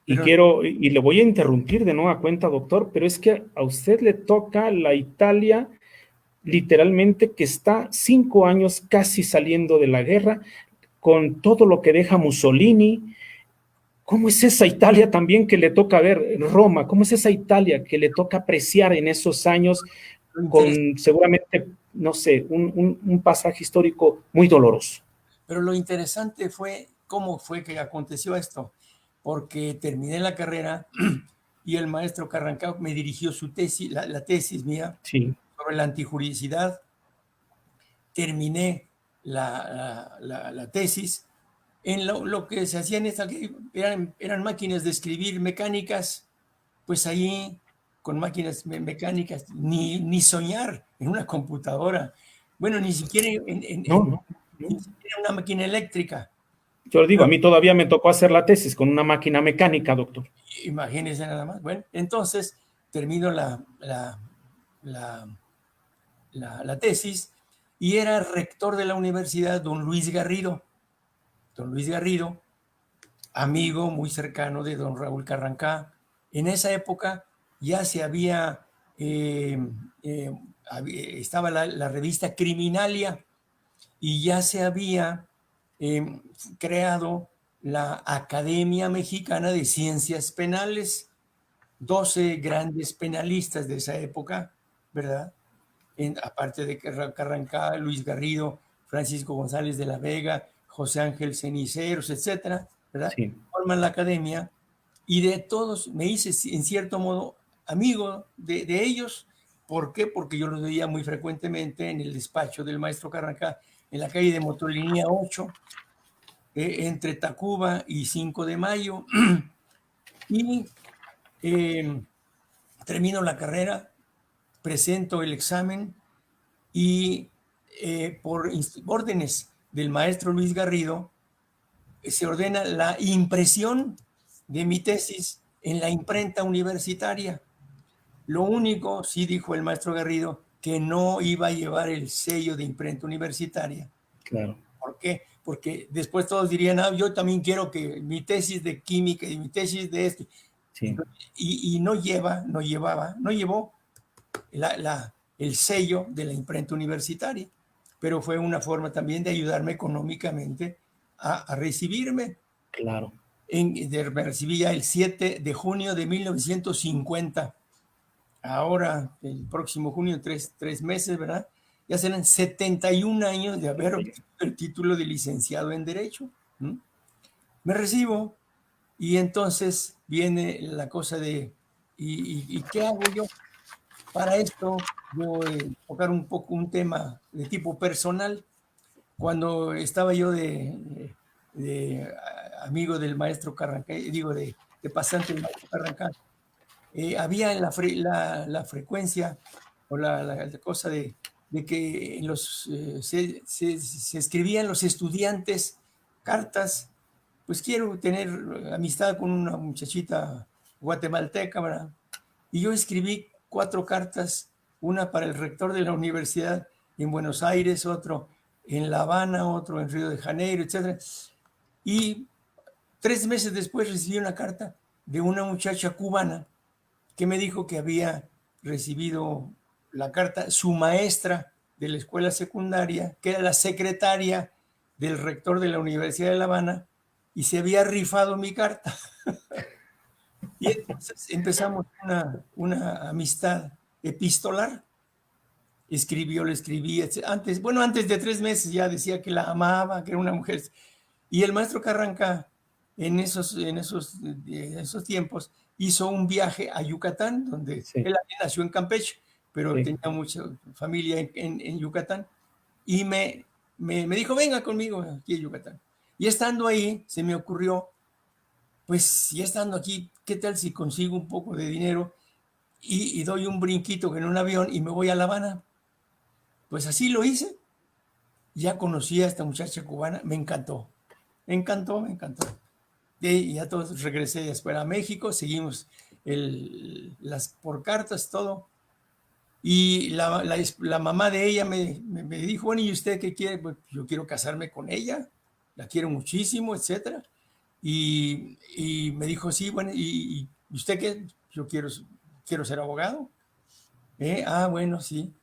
Y le voy a interrumpir de nueva cuenta, doctor, pero es que a usted le toca la Italia literalmente que está 5 años casi saliendo de la guerra, con todo lo que deja Mussolini. ¿Cómo es esa Italia también que le toca ver Roma? ¿Cómo es esa Italia que le toca apreciar en esos años con seguramente, no sé, un pasaje histórico muy doloroso? Pero lo interesante fue cómo fue que aconteció esto, porque terminé la carrera y el maestro Carrancao me dirigió su tesis, la tesis mía, sí, sobre la antijuridicidad. Terminé la tesis en lo que se hacía en esta, eran máquinas de escribir mecánicas, pues ahí con máquinas mecánicas, ni soñar en una computadora, bueno, ni siquiera en una máquina eléctrica. Yo le digo, a mí todavía me tocó hacer la tesis con una máquina mecánica, doctor. Imagínense nada más. Bueno, entonces termino la tesis y era rector de la universidad don Luis Garrido. Don Luis Garrido, amigo muy cercano de don Raúl Carrancá. En esa época ya se estaba la revista Criminalia y ya se había creado la Academia Mexicana de Ciencias Penales, 12 grandes penalistas de esa época, ¿verdad? Aparte de Carrancá, Luis Garrido, Francisco González de la Vega, José Ángel Ceniceros, etcétera, ¿verdad? Sí. Forman la academia y de todos me hice, en cierto modo, amigo de ellos. ¿Por qué? Porque yo los veía muy frecuentemente en el despacho del maestro Carrancá, en la calle de Motolinía 8, entre Tacuba y 5 de Mayo. Y termino la carrera, presento el examen y por órdenes del maestro Luis Garrido se ordena la impresión de mi tesis en la imprenta universitaria. Lo único, sí dijo el maestro Garrido, que no iba a llevar el sello de imprenta universitaria. Claro. ¿Por qué? Porque después todos dirían, yo también quiero que mi tesis de química y mi tesis de esto. Sí. Y no llevó el sello de la imprenta universitaria, pero fue una forma también de ayudarme económicamente a recibirme. Claro. Me recibí ya el 7 de junio de 1950. Ahora, el próximo junio, tres meses, ¿verdad? Ya serán 71 años de haber obtenido el título de licenciado en Derecho. Me recibo y entonces viene la cosa de, ¿y qué hago yo? Para esto, voy a tocar un poco un tema de tipo personal. Cuando estaba yo de amigo del maestro Carranca, digo, de pasante del maestro Carranca, había la frecuencia o la cosa de que se escribían los estudiantes cartas, pues quiero tener amistad con una muchachita guatemalteca, ¿verdad? Y yo escribí 4 cartas, una para el rector de la universidad en Buenos Aires, otro en La Habana, otro en Río de Janeiro, etc. Y 3 meses después recibí una carta de una muchacha cubana que me dijo que había recibido la carta su maestra de la escuela secundaria, que era la secretaria del rector de la Universidad de La Habana, y se había rifado mi carta. Y entonces empezamos una amistad epistolar. Le escribí, antes de 3 meses ya decía que la amaba, que era una mujer. Y el maestro Carranca, en esos tiempos, hizo un viaje a Yucatán, donde Sí. él nació en Campeche, pero Sí. tenía mucha familia en Yucatán. Y me dijo, venga conmigo aquí a Yucatán. Y estando ahí, se me ocurrió, pues ya estando aquí, ¿qué tal si consigo un poco de dinero y doy un brinquito en un avión y me voy a La Habana? Pues así lo hice. Ya conocí a esta muchacha cubana, me encantó. Me encantó. Y ya todos regresé después a México, seguimos por cartas, todo. Y la mamá de ella me dijo, bueno, ¿y usted qué quiere? Pues yo quiero casarme con ella, la quiero muchísimo, etcétera. Y me dijo, sí, bueno, ¿y usted qué? Yo quiero ser abogado. Bueno, sí.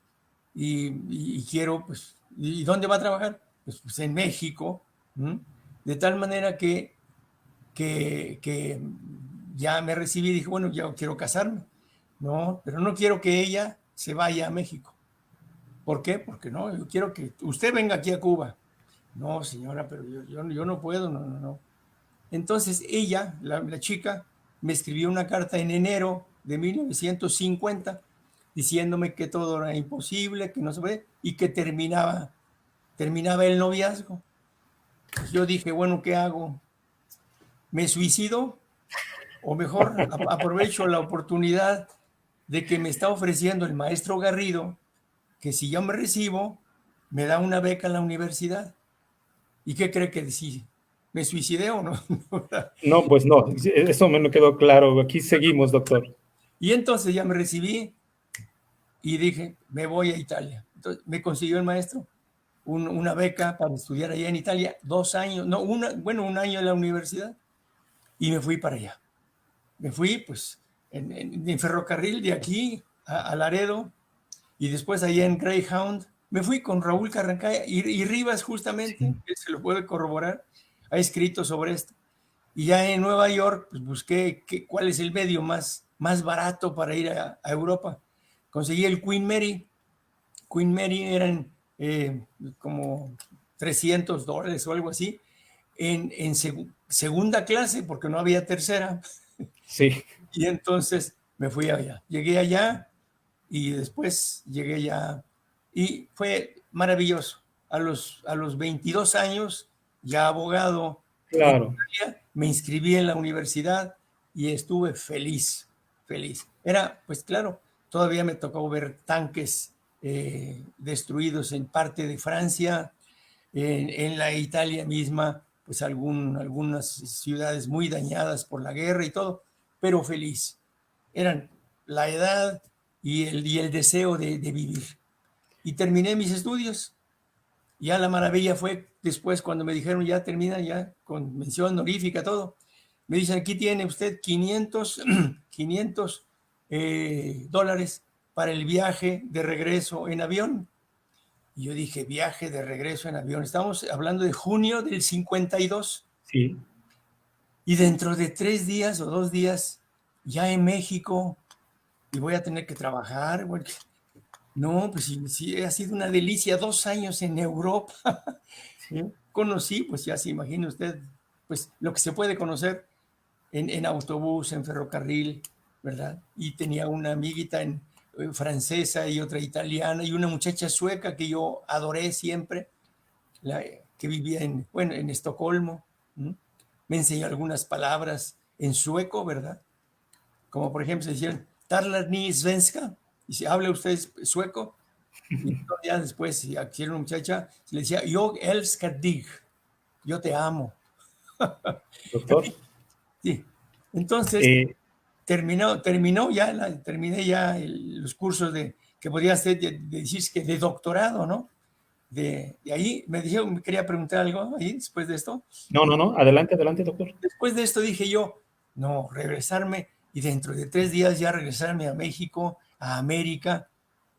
Y quiero, pues, ¿y dónde va a trabajar? Pues en México. De tal manera que ya me recibí y dije, bueno, ya quiero casarme. No, pero no quiero que ella se vaya a México. ¿Por qué? Porque no, yo quiero que usted venga aquí a Cuba. No, señora, pero yo no puedo, no. Entonces ella, la chica, me escribió una carta en enero de 1950 diciéndome que todo era imposible, que no se puede, y que terminaba el noviazgo. Yo dije, bueno, ¿qué hago? ¿Me suicido? O mejor, aprovecho la oportunidad de que me está ofreciendo el maestro Garrido, que si yo me recibo, me da una beca en la universidad. ¿Y qué cree que decía? ¿Me suicidé o no? No, pues no, eso me quedó claro. Aquí seguimos, doctor. Y entonces ya me recibí y dije, me voy a Italia. Entonces me consiguió el maestro una beca para estudiar allá en Italia, 2 años, no, un año en la universidad, y me fui para allá. Me fui, pues, en ferrocarril de aquí a Laredo, y después allá en Greyhound. Me fui con Raúl Carrancaya y Rivas, justamente, Sí. que se lo puede corroborar, ha escrito sobre esto. Y ya en Nueva York, pues busqué cuál es el medio más barato para ir a Europa. Conseguí el Queen Mary. Queen Mary eran como $300 o algo así, en segunda clase, porque no había tercera. Sí. Y entonces me fui allá. Llegué allá y después llegué ya. Y fue maravilloso. A los 22 años, ya abogado en Claro. Italia, me inscribí en la universidad y estuve feliz. Era, pues claro, todavía me tocó ver tanques destruidos en parte de Francia, en la Italia misma, pues algunas ciudades muy dañadas por la guerra y todo, pero feliz. Eran la edad y el deseo de vivir. y terminé mis estudios. Ya la maravilla fue después cuando me dijeron ya termina, ya con mención honorífica, todo. Me dicen, aquí tiene usted 500, 500 dólares para el viaje de regreso en avión. Y yo dije, viaje de regreso en avión. Estamos hablando de junio del 52. Sí. Y dentro de 3 días o 2 días, ya en México, y voy a tener que trabajar. Porque... No, pues sí, sí, ha sido una delicia. 2 años en Europa. Sí. Conocí, pues ya se imagina usted, pues lo que se puede conocer en autobús, en ferrocarril, ¿verdad? Y tenía una amiguita francesa y otra italiana y una muchacha sueca que yo adoré siempre, que vivía bueno, en Estocolmo. ¿Mm? Me enseñó algunas palabras en sueco, ¿verdad? Como por ejemplo se decían, talar ni svenska, y si habla usted sueco, y ya después, si aquí era una muchacha, se le decía, yo älskar dig, yo te amo. Doctor. Sí. Entonces, terminé ya los cursos que podía hacer, decir que de doctorado, ¿no? De ahí me dijeron, me quería preguntar algo ahí después de esto. No, adelante, doctor. Después de esto dije yo, no, regresarme y dentro de 3 días ya regresarme a México, a América,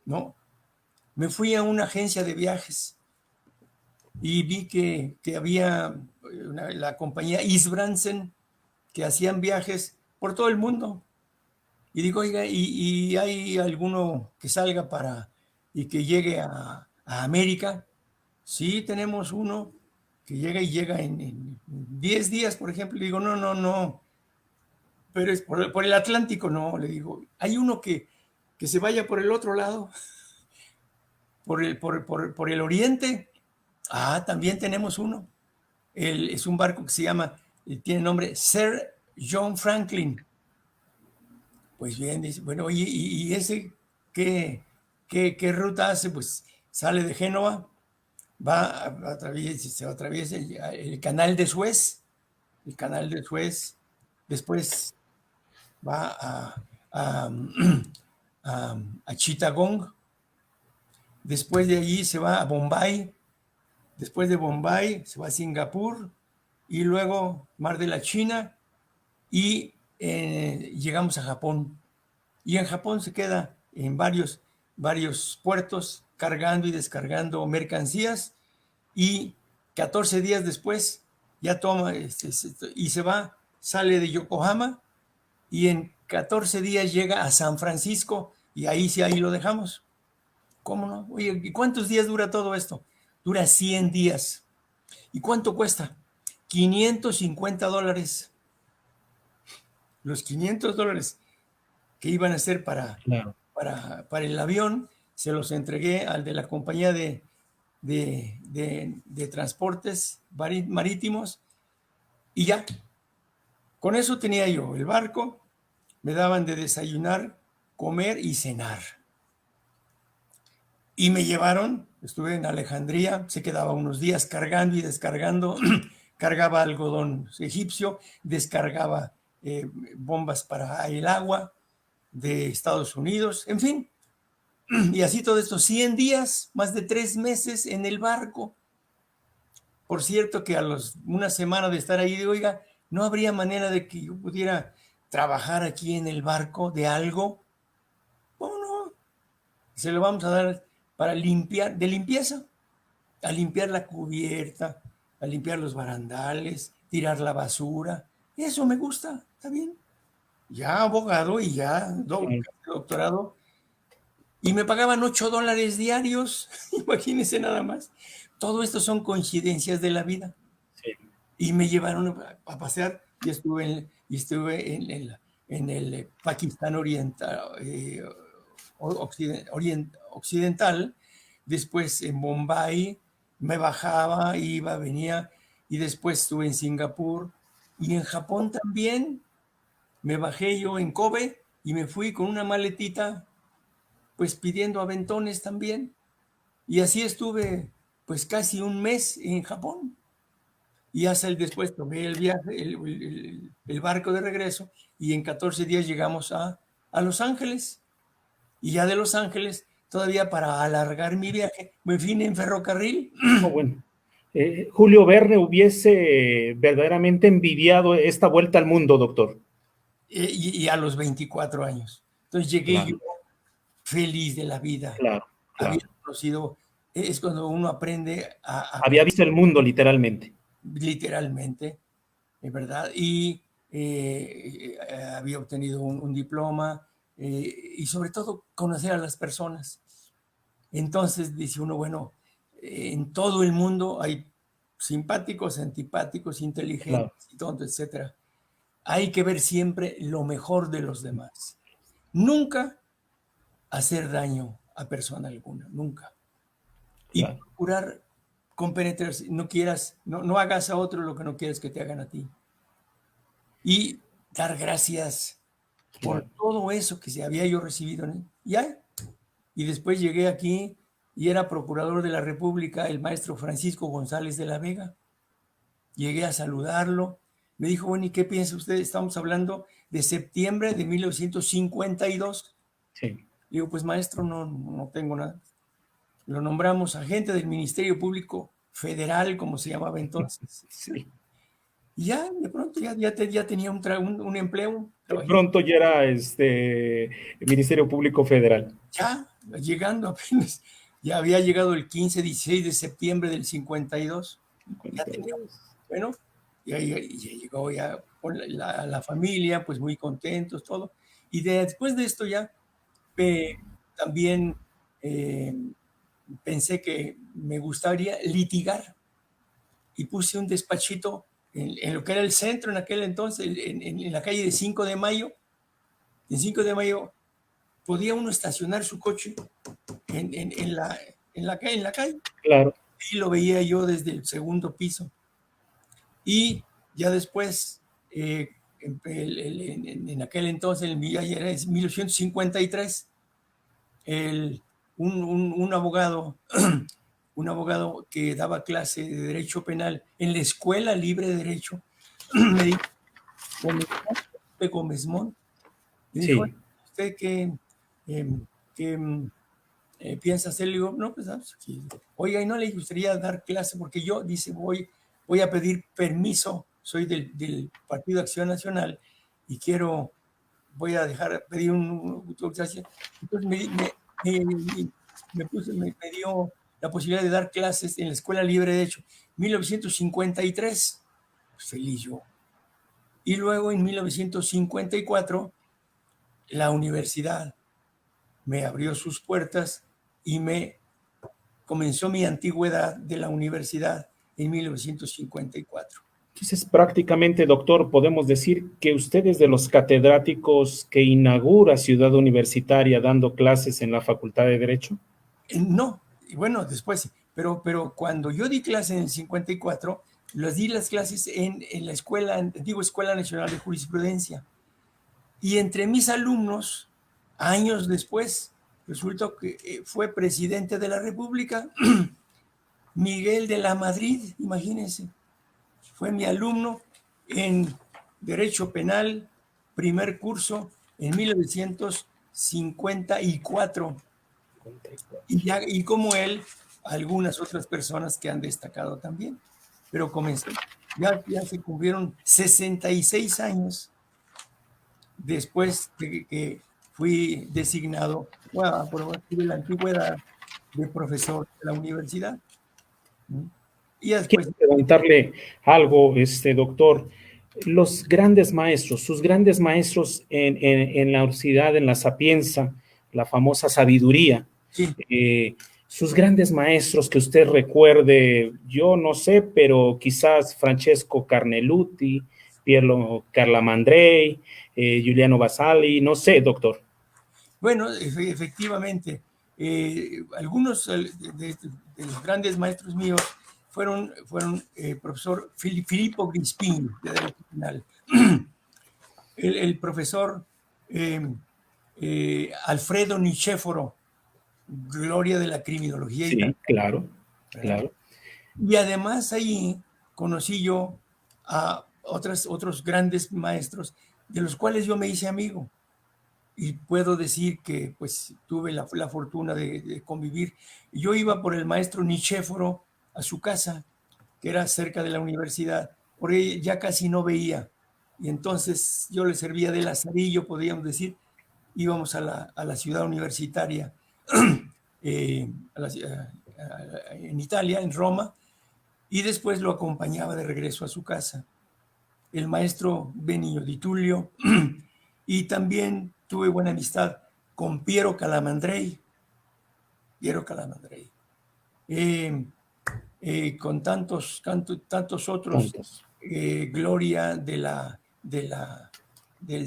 ¿no? Me fui a una agencia de viajes y vi que había la compañía Isbransen, que hacían viajes por todo el mundo. Y digo, oiga, ¿y hay alguno que salga y que llegue a América? Sí, tenemos uno que llega en 10 días, por ejemplo. Le digo, no, pero es por el Atlántico, no, le digo, hay uno que se vaya por el otro lado, por el oriente. Ah, también tenemos uno. Es un barco que se llama, tiene nombre Sir John Franklin. Pues bien, dice, bueno, oye, ¿y ese qué ruta hace? Pues sale de Génova, se atraviesa el canal de Suez, después va a, a Chittagong, después de allí se va a Bombay, después de Bombay se va a Singapur y luego Mar de la China y llegamos a Japón. Y en Japón se queda en varios puertos cargando y descargando mercancías y 14 días después ya toma y sale de Yokohama y en 14 días llega a San Francisco y ahí sí, ahí lo dejamos. ¿Cómo no? Oye, ¿y cuántos días dura todo esto? Dura 100 días. ¿Y cuánto cuesta? $550. Los $500 que iban a ser Claro. para el avión, se los entregué al de la compañía de transportes marítimos y ya. Con eso tenía yo el barco, me daban de desayunar, comer y cenar. Y me llevaron, estuve en Alejandría, se quedaba unos días cargando y descargando, cargaba algodón egipcio, descargaba bombas para el agua de Estados Unidos, en fin. Y así todo esto, 100 días, más de 3 meses en el barco. Por cierto que una semana de estar ahí, digo, oiga, ¿no habría manera de que yo pudiera trabajar aquí en el barco de algo? ¿Cómo no? Se lo vamos a dar para limpiar, de limpieza, a limpiar la cubierta, a limpiar los barandales, tirar la basura. Eso me gusta, está bien. Ya abogado y ya doctorado. Y me pagaban $8 diarios, imagínense nada más. Todo esto son coincidencias de la vida. Sí. Y me llevaron a pasear y estuve en el Pakistán occidental, después en Bombay, me bajaba, iba, venía, y después estuve en Singapur y en Japón también. Me bajé yo en Kobe y me fui con una maletita pues pidiendo aventones también. Y así estuve pues casi un mes en Japón. Y hasta después tomé el viaje, el barco de regreso y en 14 días llegamos a Los Ángeles. Y ya de Los Ángeles todavía para alargar mi viaje, me vine en ferrocarril. Oh, bueno. Julio Verne hubiese verdaderamente envidiado esta vuelta al mundo, doctor. Y a los 24 años. Entonces llegué yo Claro, feliz de la vida. claro, Había claro. conocido, es cuando uno aprende a Había visto el mundo literalmente. literalmente, es verdad, y había obtenido un diploma y sobre todo conocer a las personas. Entonces dice uno, bueno, en todo el mundo hay simpáticos, antipáticos, inteligentes Claro, y tontos, etcétera. Hay que ver siempre lo mejor de los demás. Nunca hacer daño a persona alguna, nunca. Y claro. procurar compenetrarse, no hagas a otro lo que no quieres que te hagan a ti. Y dar gracias por Claro. todo eso que se había yo recibido. Ya. Y después llegué aquí y era procurador de la República el maestro Francisco González de la Vega. Llegué a saludarlo. Me dijo, bueno, ¿y qué piensa usted? Estamos hablando de septiembre de 1952. Sí, Digo, pues maestro, no tengo nada. Lo nombramos agente del Ministerio Público Federal, como se llamaba entonces. sí. Y ya, de pronto, ya tenía un empleo, un De trabajito. pronto ya era el Ministerio Público Federal. Ya, llegando apenas. Ya había llegado el 16 de septiembre del 52. Ya tenía, bueno, ya llegó ya con la familia, pues muy contentos, todo. Y después de esto ya también eh, pensé que me gustaría litigar y puse un despachito en lo que era el centro en aquel entonces, en la calle de 5 de Mayo. En 5 de Mayo podía uno estacionar su coche en la calle Claro. y lo veía yo desde el segundo piso. Y ya después, en aquel entonces, ya era en 1953, un abogado, un abogado que daba clase de Derecho Penal en la Escuela Libre de Derecho, me dijo, Gómez Mont, me dijo, Sí. ¿usted eh, qué piensa hacer? Le digo, no, pues, sí. Oiga, ¿y no le gustaría dar clase? Porque yo, dice, voy a pedir permiso, soy del Partido Acción Nacional y voy a pedir una autorización. Entonces me dio la posibilidad de dar clases en la Escuela Libre de Derecho. 1953, pues feliz yo. Y luego en 1954, la universidad me abrió sus puertas y comenzó mi antigüedad de la universidad en 1954. Entonces, prácticamente, doctor, podemos decir que usted es de los catedráticos que inaugura Ciudad Universitaria dando clases en la Facultad de Derecho. No, y bueno, después, pero cuando yo di clase en el 54, di las clases en la antigua Escuela Nacional de Jurisprudencia. Y entre mis alumnos, años después, resultó que fue presidente de la República, Miguel de la Madrid, imagínense, fue mi alumno en Derecho Penal, primer curso, en 1954. Y como él, algunas otras personas que han destacado también. Pero comencé, ya se cumplieron 66 años después de que fui designado, bueno, por la antigüedad de profesor de la universidad. Y después, Quiero preguntarle algo, doctor. Los grandes maestros, sus grandes maestros en la universidad, en la Sapienza, la famosa sabiduría, sí, sus grandes maestros que usted recuerde, yo no sé, pero quizás Francesco Carneluti, Piero Carlamandrei, Giuliano Basali, no sé, doctor. bueno, efectivamente, algunos de los grandes maestros míos fueron profesor Filippo Grispin, de Derecho Penal, el profesor Alfredo Nicéforo, gloria de la criminología Sí, italiana, claro, ¿verdad? claro. Y además ahí conocí yo a otros grandes maestros de los cuales yo me hice amigo. y puedo decir que pues tuve la fortuna de convivir. Yo iba por el maestro Nichéforo a su casa, que era cerca de la universidad, porque ya casi no veía. Y entonces yo le servía de lazarillo, podríamos decir. Íbamos a la ciudad universitaria en Italia, en Roma, y después lo acompañaba de regreso a su casa. El maestro Benigno di Tullio, y también tuve buena amistad con Piero Calamandrei, con tantos otros, gloria del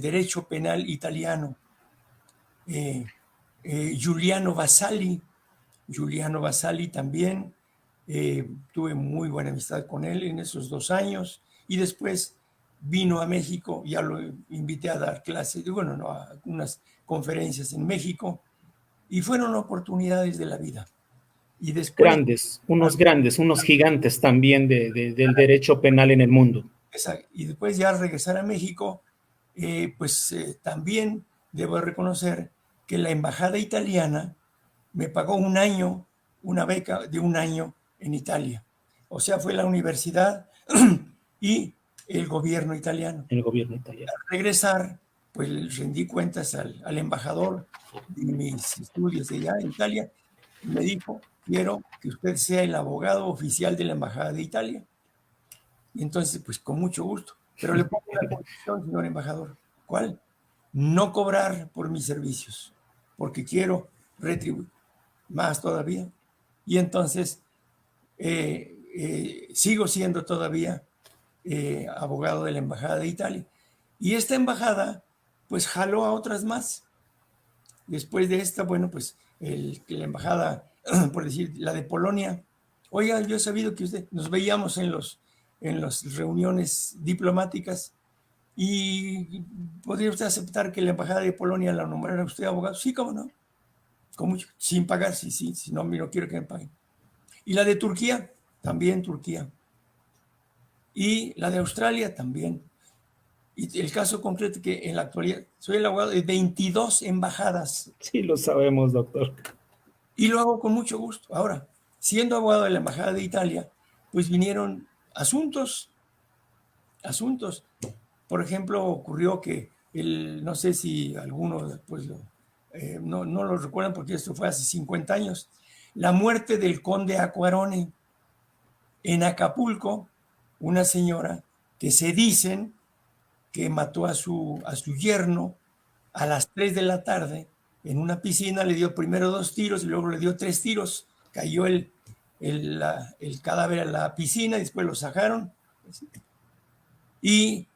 derecho penal italiano. Giuliano Vassalli también, tuve muy buena amistad con él en esos 2 años, y después vino a México, ya lo invité a dar clases, a unas conferencias en México, y fueron oportunidades de la vida. Y después, unos gigantes también del derecho penal en el mundo. Y después ya al regresar a México, también debo reconocer que la embajada italiana me pagó una beca de 1 año en Italia. O sea, fue la universidad y el gobierno italiano. Al regresar, pues le rendí cuentas al embajador de mis estudios de allá en Italia, y me dijo: quiero que usted sea el abogado oficial de la embajada de Italia. Y entonces, pues con mucho gusto. Pero le pongo una condición, señor embajador. ¿Cuál? No cobrar por mis servicios, porque quiero retribuir más todavía. Y entonces sigo siendo todavía abogado de la Embajada de Italia. Y esta embajada, pues jaló a otras más. Después de esta, pues la embajada, por decir, la de Polonia. Oiga, yo he sabido que nos veíamos en las reuniones diplomáticas, y ¿podría usted aceptar que la embajada de Polonia la nombrara usted abogado? Sí, cómo no. Sin pagar, sí, si no, no quiero que me paguen. Y la de Turquía, también Turquía. Y la de Australia, también. Y el caso concreto que en la actualidad soy el abogado de 22 embajadas. Sí, lo sabemos, doctor. Y lo hago con mucho gusto. Ahora, siendo abogado de la Embajada de Italia, pues vinieron asuntos. Por ejemplo, ocurrió que no sé si algunos pues no lo recuerdan, porque esto fue hace 50 años, la muerte del conde Acquarone en Acapulco, una señora que se dicen que mató a su yerno a las 3 de la tarde en una piscina. Le dio primero 2 tiros y luego le dio 3 tiros. Cayó el cadáver a la piscina y después lo sacaron. Y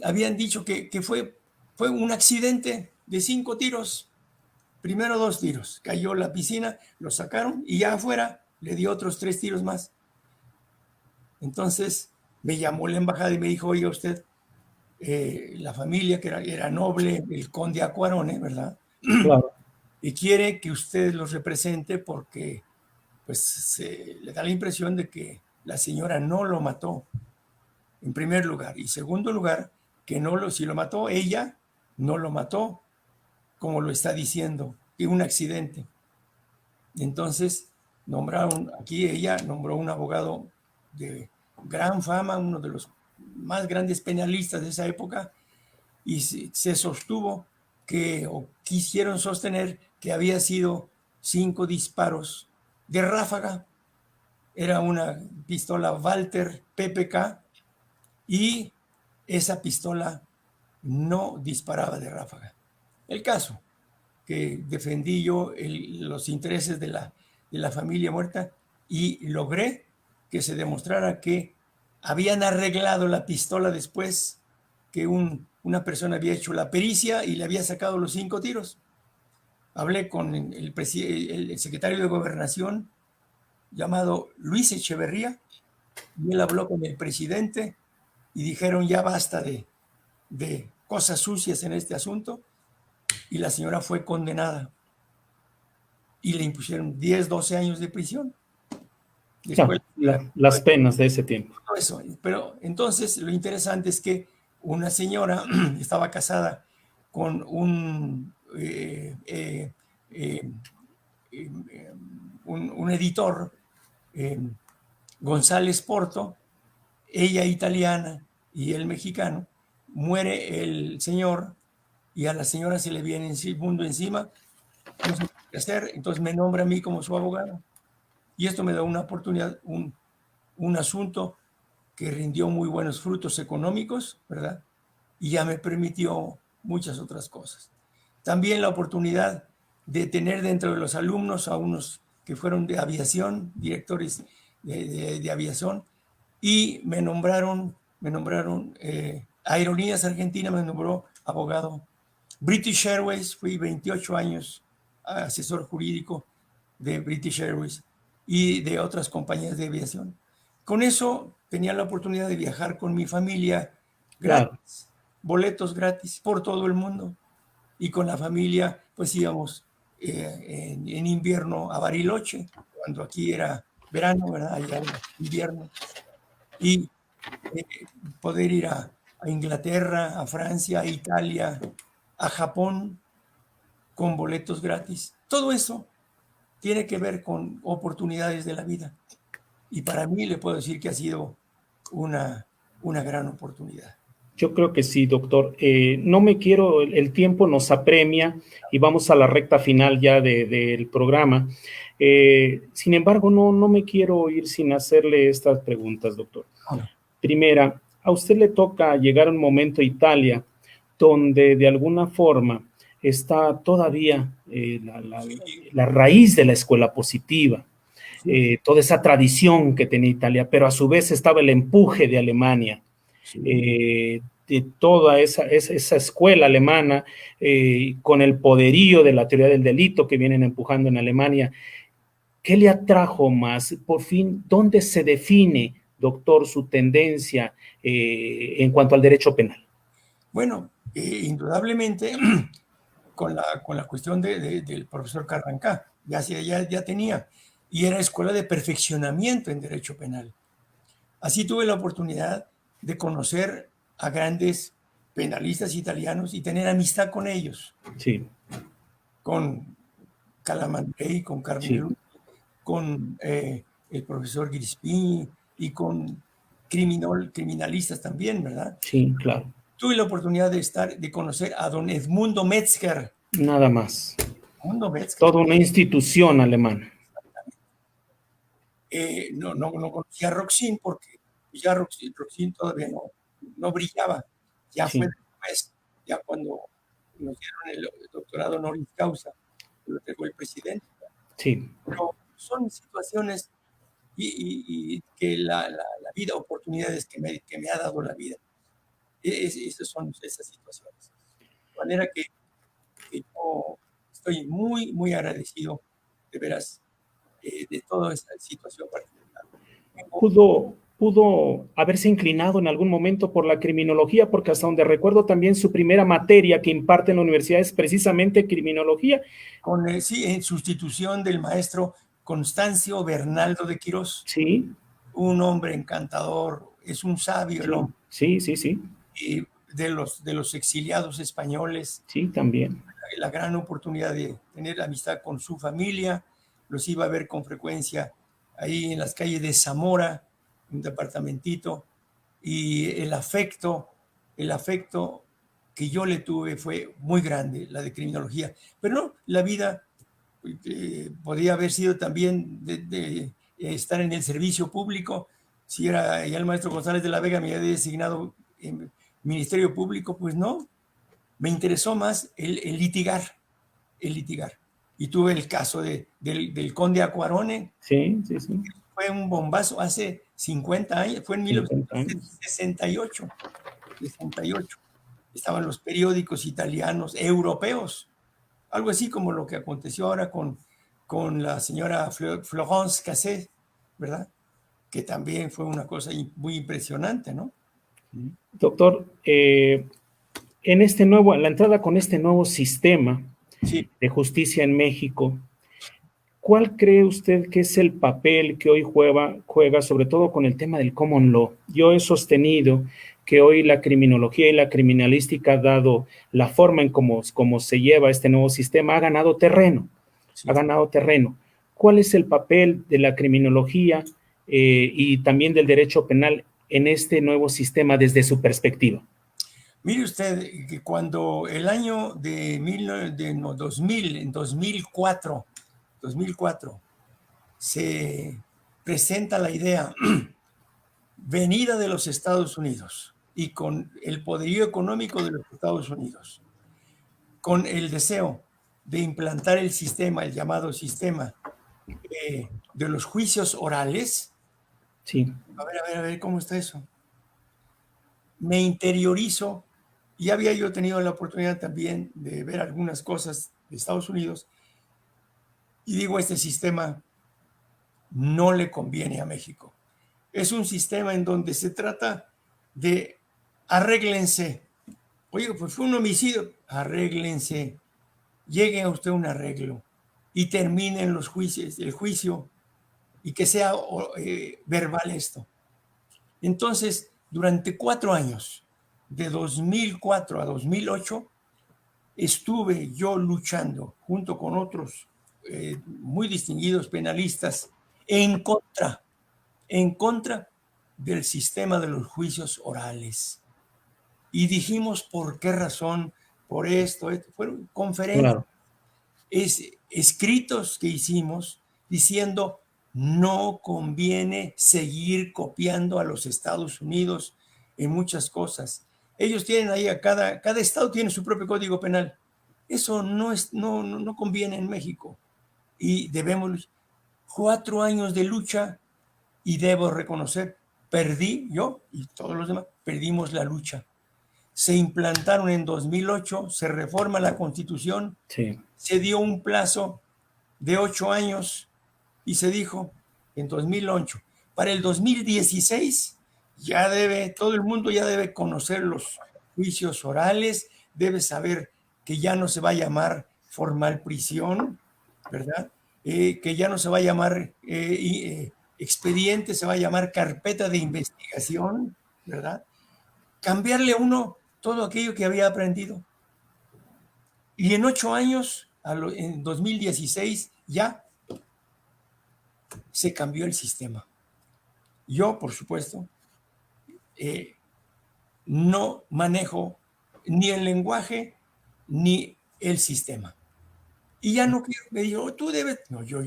habían dicho que fue un accidente de 5 tiros. Primero 2 tiros, cayó a la piscina, lo sacaron y ya afuera le dio otros 3 tiros más. Entonces me llamó la embajada y me dijo: oiga usted, la familia que era noble, el conde Acquarone, ¿verdad? Claro. Y quiere que usted los represente porque pues se le da la impresión de que la señora no lo mató, en primer lugar, y segundo lugar, que si lo mató ella, no lo mató, como lo está diciendo, que un accidente. Entonces ella nombró un abogado de gran fama, uno de los más grandes penalistas de esa época, y se sostuvo o quisieron sostener que había sido 5 disparos de ráfaga. Era una pistola Walther PPK, y esa pistola no disparaba de ráfaga. El caso que defendí yo los intereses de la familia muerta, y logré que se demostrara que habían arreglado la pistola después que una persona había hecho la pericia y le había sacado los 5 tiros. Hablé con el secretario de Gobernación, llamado Luis Echeverría, y él habló con el presidente y dijeron: ya basta de cosas sucias en este asunto, y la señora fue condenada y le impusieron 10, 12 años de prisión. Después, las penas de ese tiempo. Pero entonces lo interesante es que una señora estaba casada con un editor, González Porto, ella italiana y él mexicano. Muere el señor y a la señora se le viene el mundo encima, no sé qué hacer, entonces me nombra a mí como su abogado. Y esto me da una oportunidad, un asunto que rindió muy buenos frutos económicos, ¿verdad? Y ya me permitió muchas otras cosas. También la oportunidad de tener dentro de los alumnos a unos que fueron de aviación, directores de aviación, y me nombraron Aerolíneas Argentinas me nombró abogado. British Airways, fui 28 años asesor jurídico de British Airways y de otras compañías de aviación. Con eso tenía la oportunidad de viajar con mi familia gratis, claro, boletos gratis por todo el mundo. Y con la familia, pues íbamos en invierno a Bariloche, cuando aquí era verano, ¿verdad? Allá era invierno. Y poder ir a Inglaterra, a Francia, a Italia, a Japón, con boletos gratis. Todo eso tiene que ver con oportunidades de la vida. Y para mí le puedo decir que ha sido una gran oportunidad. Yo creo que sí, doctor. No me quiero, el tiempo nos apremia y vamos a la recta final ya del programa. Sin embargo, no me quiero ir sin hacerle estas preguntas, doctor. Primera, a usted le toca llegar a un momento a Italia donde de alguna forma está todavía la raíz de la escuela positiva, toda esa tradición que tenía Italia, pero a su vez estaba el empuje de Alemania. De toda esa escuela alemana, con el poderío de la teoría del delito que vienen empujando en Alemania. ¿Qué le atrajo más? Por fin, ¿dónde se define, doctor, su tendencia en cuanto al derecho penal? Bueno, indudablemente con la cuestión del profesor Carrancá, ya tenía, y era escuela de perfeccionamiento en derecho penal. Así tuve la oportunidad de conocer a grandes penalistas italianos y tener amistad con ellos. Sí. Con Calamandrei, con Carmelo, sí, con el profesor Grispini y con criminalistas también, ¿verdad? Sí, claro. Tuve la oportunidad de conocer a don Edmundo Metzger. Nada más. Edmundo Metzger. Toda una institución alemana. No conocía a Roxin porque ya Roxin todavía no brillaba. Ya sí, fue después, ya cuando nos dieron el doctorado honoris causa, lo entregó el presidente. Sí. Pero son situaciones y que la vida, oportunidades que me ha dado la vida. Esas son esas situaciones. De manera que yo estoy muy, muy agradecido, de veras, de toda esta situación particular. Pudo haberse inclinado en algún momento por la criminología, porque hasta donde recuerdo también su primera materia que imparte en la universidad es precisamente criminología. Sí, en sustitución del maestro Constancio Bernaldo de Quirós. Sí. Un hombre encantador, es un sabio el hombre. Sí. Y de los exiliados españoles. Sí, también. La gran oportunidad de tener amistad con su familia, los iba a ver con frecuencia ahí en las calles de Zamora, un departamentito, y el afecto que yo le tuve fue muy grande, la de criminología. Pero no, la vida podía haber sido también de estar en el servicio público. Si era ya el maestro González de la Vega me había designado en Ministerio Público, pues no, me interesó más el litigar. Y tuve el caso del conde Acuarone. Sí. Fue un bombazo hace 50 años, fue en 1968. 68. Estaban los periódicos italianos, europeos, algo así como lo que aconteció ahora con la señora Florence Cassé, ¿verdad? Que también fue una cosa muy impresionante, ¿no? Doctor, en la entrada con este nuevo sistema de justicia en México, ¿cuál cree usted que es el papel que hoy juega sobre todo con el tema del common law? Yo he sostenido que hoy la criminología y la criminalística, dado la forma en cómo se lleva este nuevo sistema, ha ganado terreno. Sí. Ha ganado terreno. ¿Cuál es el papel de la criminología y también del derecho penal en este nuevo sistema desde su perspectiva? Mire usted que cuando el año de 2000, en 2004, se presenta la idea venida de los Estados Unidos y con el poderío económico de los Estados Unidos, con el deseo de implantar el sistema, el llamado sistema de los juicios orales. Sí. A ver, ¿cómo está eso? Me interiorizo. Ya había yo tenido la oportunidad también de ver algunas cosas de Estados Unidos y digo, este sistema no le conviene a México. Es un sistema en donde se trata de arréglense. Oye, pues fue un homicidio, arréglense, llegue a usted a un arreglo y terminen los juicios, el juicio, y que sea verbal esto. Entonces, durante 4 años, de 2004 a 2008, estuve yo luchando junto con otros muy distinguidos penalistas en contra del sistema de los juicios orales. Y dijimos por qué razón, por esto, fueron conferencias, Claro. Escritos que hicimos diciendo no conviene seguir copiando a los Estados Unidos en muchas cosas. Ellos tienen ahí, cada estado tiene su propio código penal. Eso no conviene en México. Y debemos 4 años de lucha y debo reconocer, perdí yo y todos los demás, perdimos la lucha. Se implantaron en 2008, se reforma la Constitución, sí. Se dio un plazo de 8 años y se dijo en 2008, para el 2016 todo el mundo ya debe conocer los juicios orales, debe saber que ya no se va a llamar formal prisión, ¿verdad? Que ya no se va a llamar expediente, se va a llamar carpeta de investigación, ¿verdad? Cambiarle a uno todo aquello que había aprendido. Y en 8 años, en 2016, ya se cambió el sistema. Yo, por supuesto, no manejo ni el lenguaje ni el sistema. Y ya no quiero, me dijo, tú debes, no, yo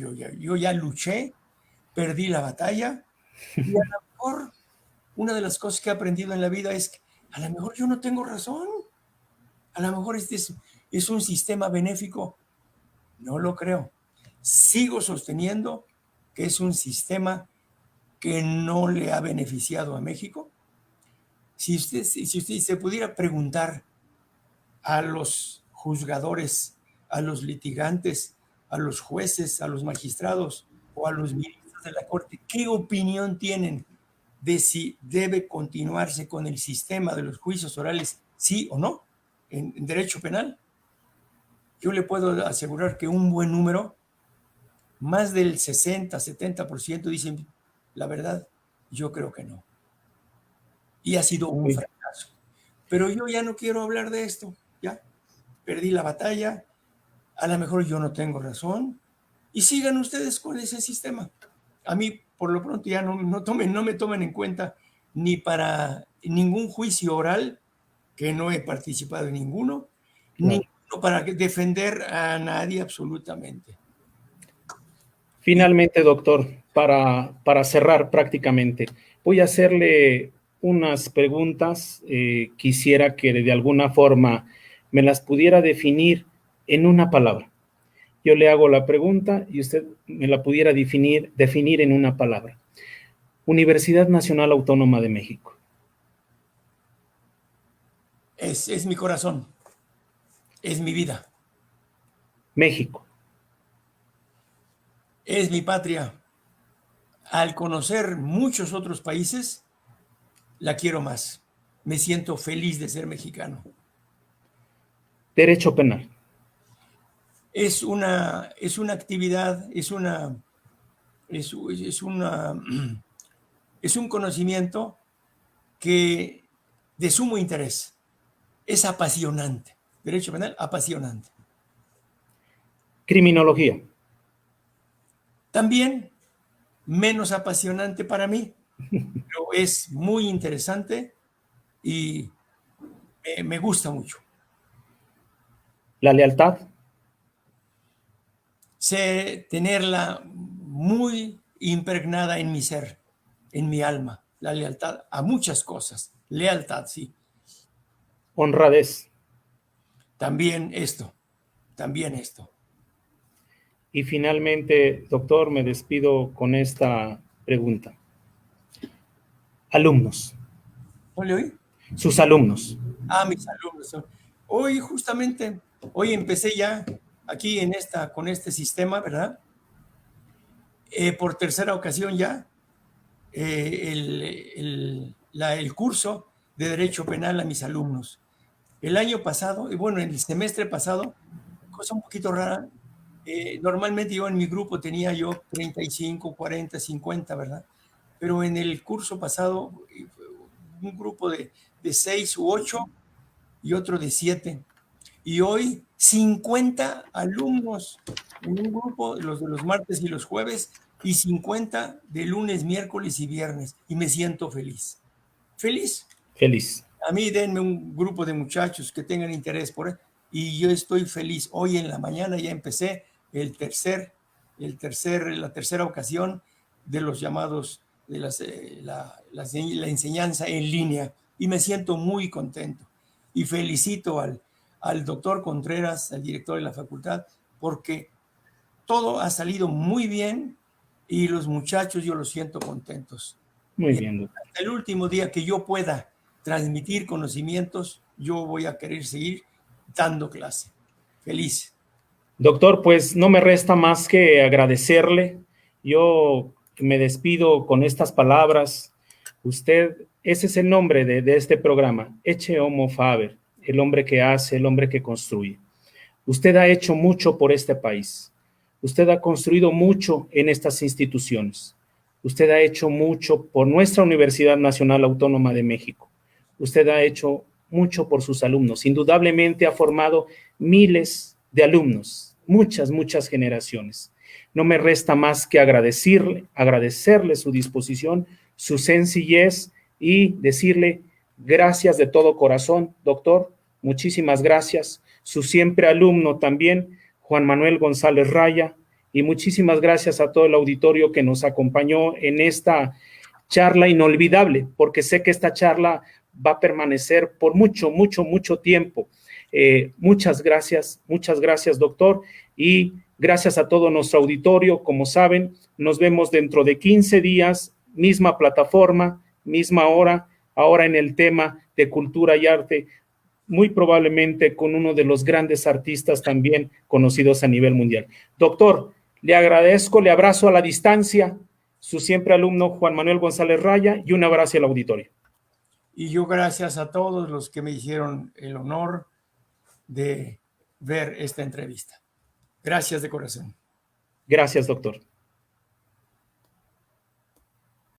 ya luché, perdí la batalla, y a lo mejor una de las cosas que he aprendido en la vida es que a lo mejor yo no tengo razón, a lo mejor este es un sistema benéfico, no lo creo. Sigo sosteniendo que es un sistema que no le ha beneficiado a México. Si usted se pudiera preguntar a los juzgadores, a los litigantes, a los jueces, a los magistrados o a los ministros de la Corte, ¿qué opinión tienen de si debe continuarse con el sistema de los juicios orales, sí o no, en derecho penal? Yo le puedo asegurar que un buen número, más del 60-70% dicen, la verdad, yo creo que no. Y ha sido un fracaso. Pero yo ya no quiero hablar de esto, ya. Perdí la batalla, a lo mejor yo no tengo razón, y sigan ustedes con ese sistema. A mí, por lo pronto, ya no me tomen en cuenta ni para ningún juicio oral, que no he participado en ninguno, ni para defender a nadie absolutamente. Finalmente, doctor, para cerrar prácticamente, voy a hacerle unas preguntas. Quisiera que de alguna forma me las pudiera definir en una palabra. Yo le hago la pregunta y usted me la pudiera definir en una palabra. Universidad Nacional Autónoma de México. Es mi corazón, es mi vida. México. Es mi patria. Al conocer muchos otros países, la quiero más. Me siento feliz de ser mexicano. Derecho penal. Es una actividad, es un conocimiento que de sumo interés. Es apasionante. Derecho penal, apasionante. Criminología. También menos apasionante para mí, pero es muy interesante y me gusta mucho. La lealtad. Sé tenerla muy impregnada en mi ser, en mi alma. La lealtad a muchas cosas. Lealtad, sí. Honradez. También esto, también esto. Y finalmente, doctor, me despido con esta pregunta. Alumnos. ¿No le oí? Sus alumnos. Mis alumnos. Hoy justamente, hoy empecé ya aquí con este sistema, ¿verdad? Por tercera ocasión ya, el curso de Derecho Penal a mis alumnos. El año pasado, y bueno, el semestre pasado, cosa un poquito rara, normalmente yo en mi grupo tenía yo 35, 40, 50, ¿verdad? Pero en el curso pasado, un grupo de 6 u 8 y otro de 7. Y hoy 50 alumnos en un grupo, los de los martes y los jueves, y 50 de lunes, miércoles y viernes. Y me siento feliz. Feliz. Feliz. A mí denme un grupo de muchachos que tengan interés por él. Y yo estoy feliz. Hoy en la mañana ya empecé la tercera ocasión de los llamados, de la enseñanza en línea. Y me siento muy contento. Y felicito al doctor Contreras, al director de la facultad, porque todo ha salido muy bien y los muchachos yo los siento contentos. Muy bien, doctor. Hasta el último día que yo pueda transmitir conocimientos, yo voy a querer seguir dando clase. Feliz. Doctor, pues no me resta más que agradecerle. Yo me despido con estas palabras. Usted, ese es el nombre de este programa, Ecce Homo Faber, el hombre que hace, el hombre que construye. Usted ha hecho mucho por este país. Usted ha construido mucho en estas instituciones. Usted ha hecho mucho por nuestra Universidad Nacional Autónoma de México. Usted ha hecho mucho por sus alumnos. Indudablemente ha formado miles de alumnos, muchas generaciones. No me resta más que agradecerle su disposición, su sencillez y decirle gracias de todo corazón, doctor, muchísimas gracias. Su siempre alumno también, Juan Manuel González Raya, y muchísimas gracias a todo el auditorio que nos acompañó en esta charla inolvidable, porque sé que esta charla va a permanecer por mucho tiempo. Muchas gracias, doctor, y gracias a todo nuestro auditorio. Como saben, nos vemos dentro de 15 días, misma plataforma, misma hora, ahora en el tema de cultura y arte, muy probablemente con uno de los grandes artistas también conocidos a nivel mundial. Doctor, le agradezco, le abrazo a la distancia, su siempre alumno Juan Manuel González Raya, y un abrazo al auditorio. Y yo gracias a todos los que me hicieron el honor de ver esta entrevista. Gracias de corazón. Gracias, doctor.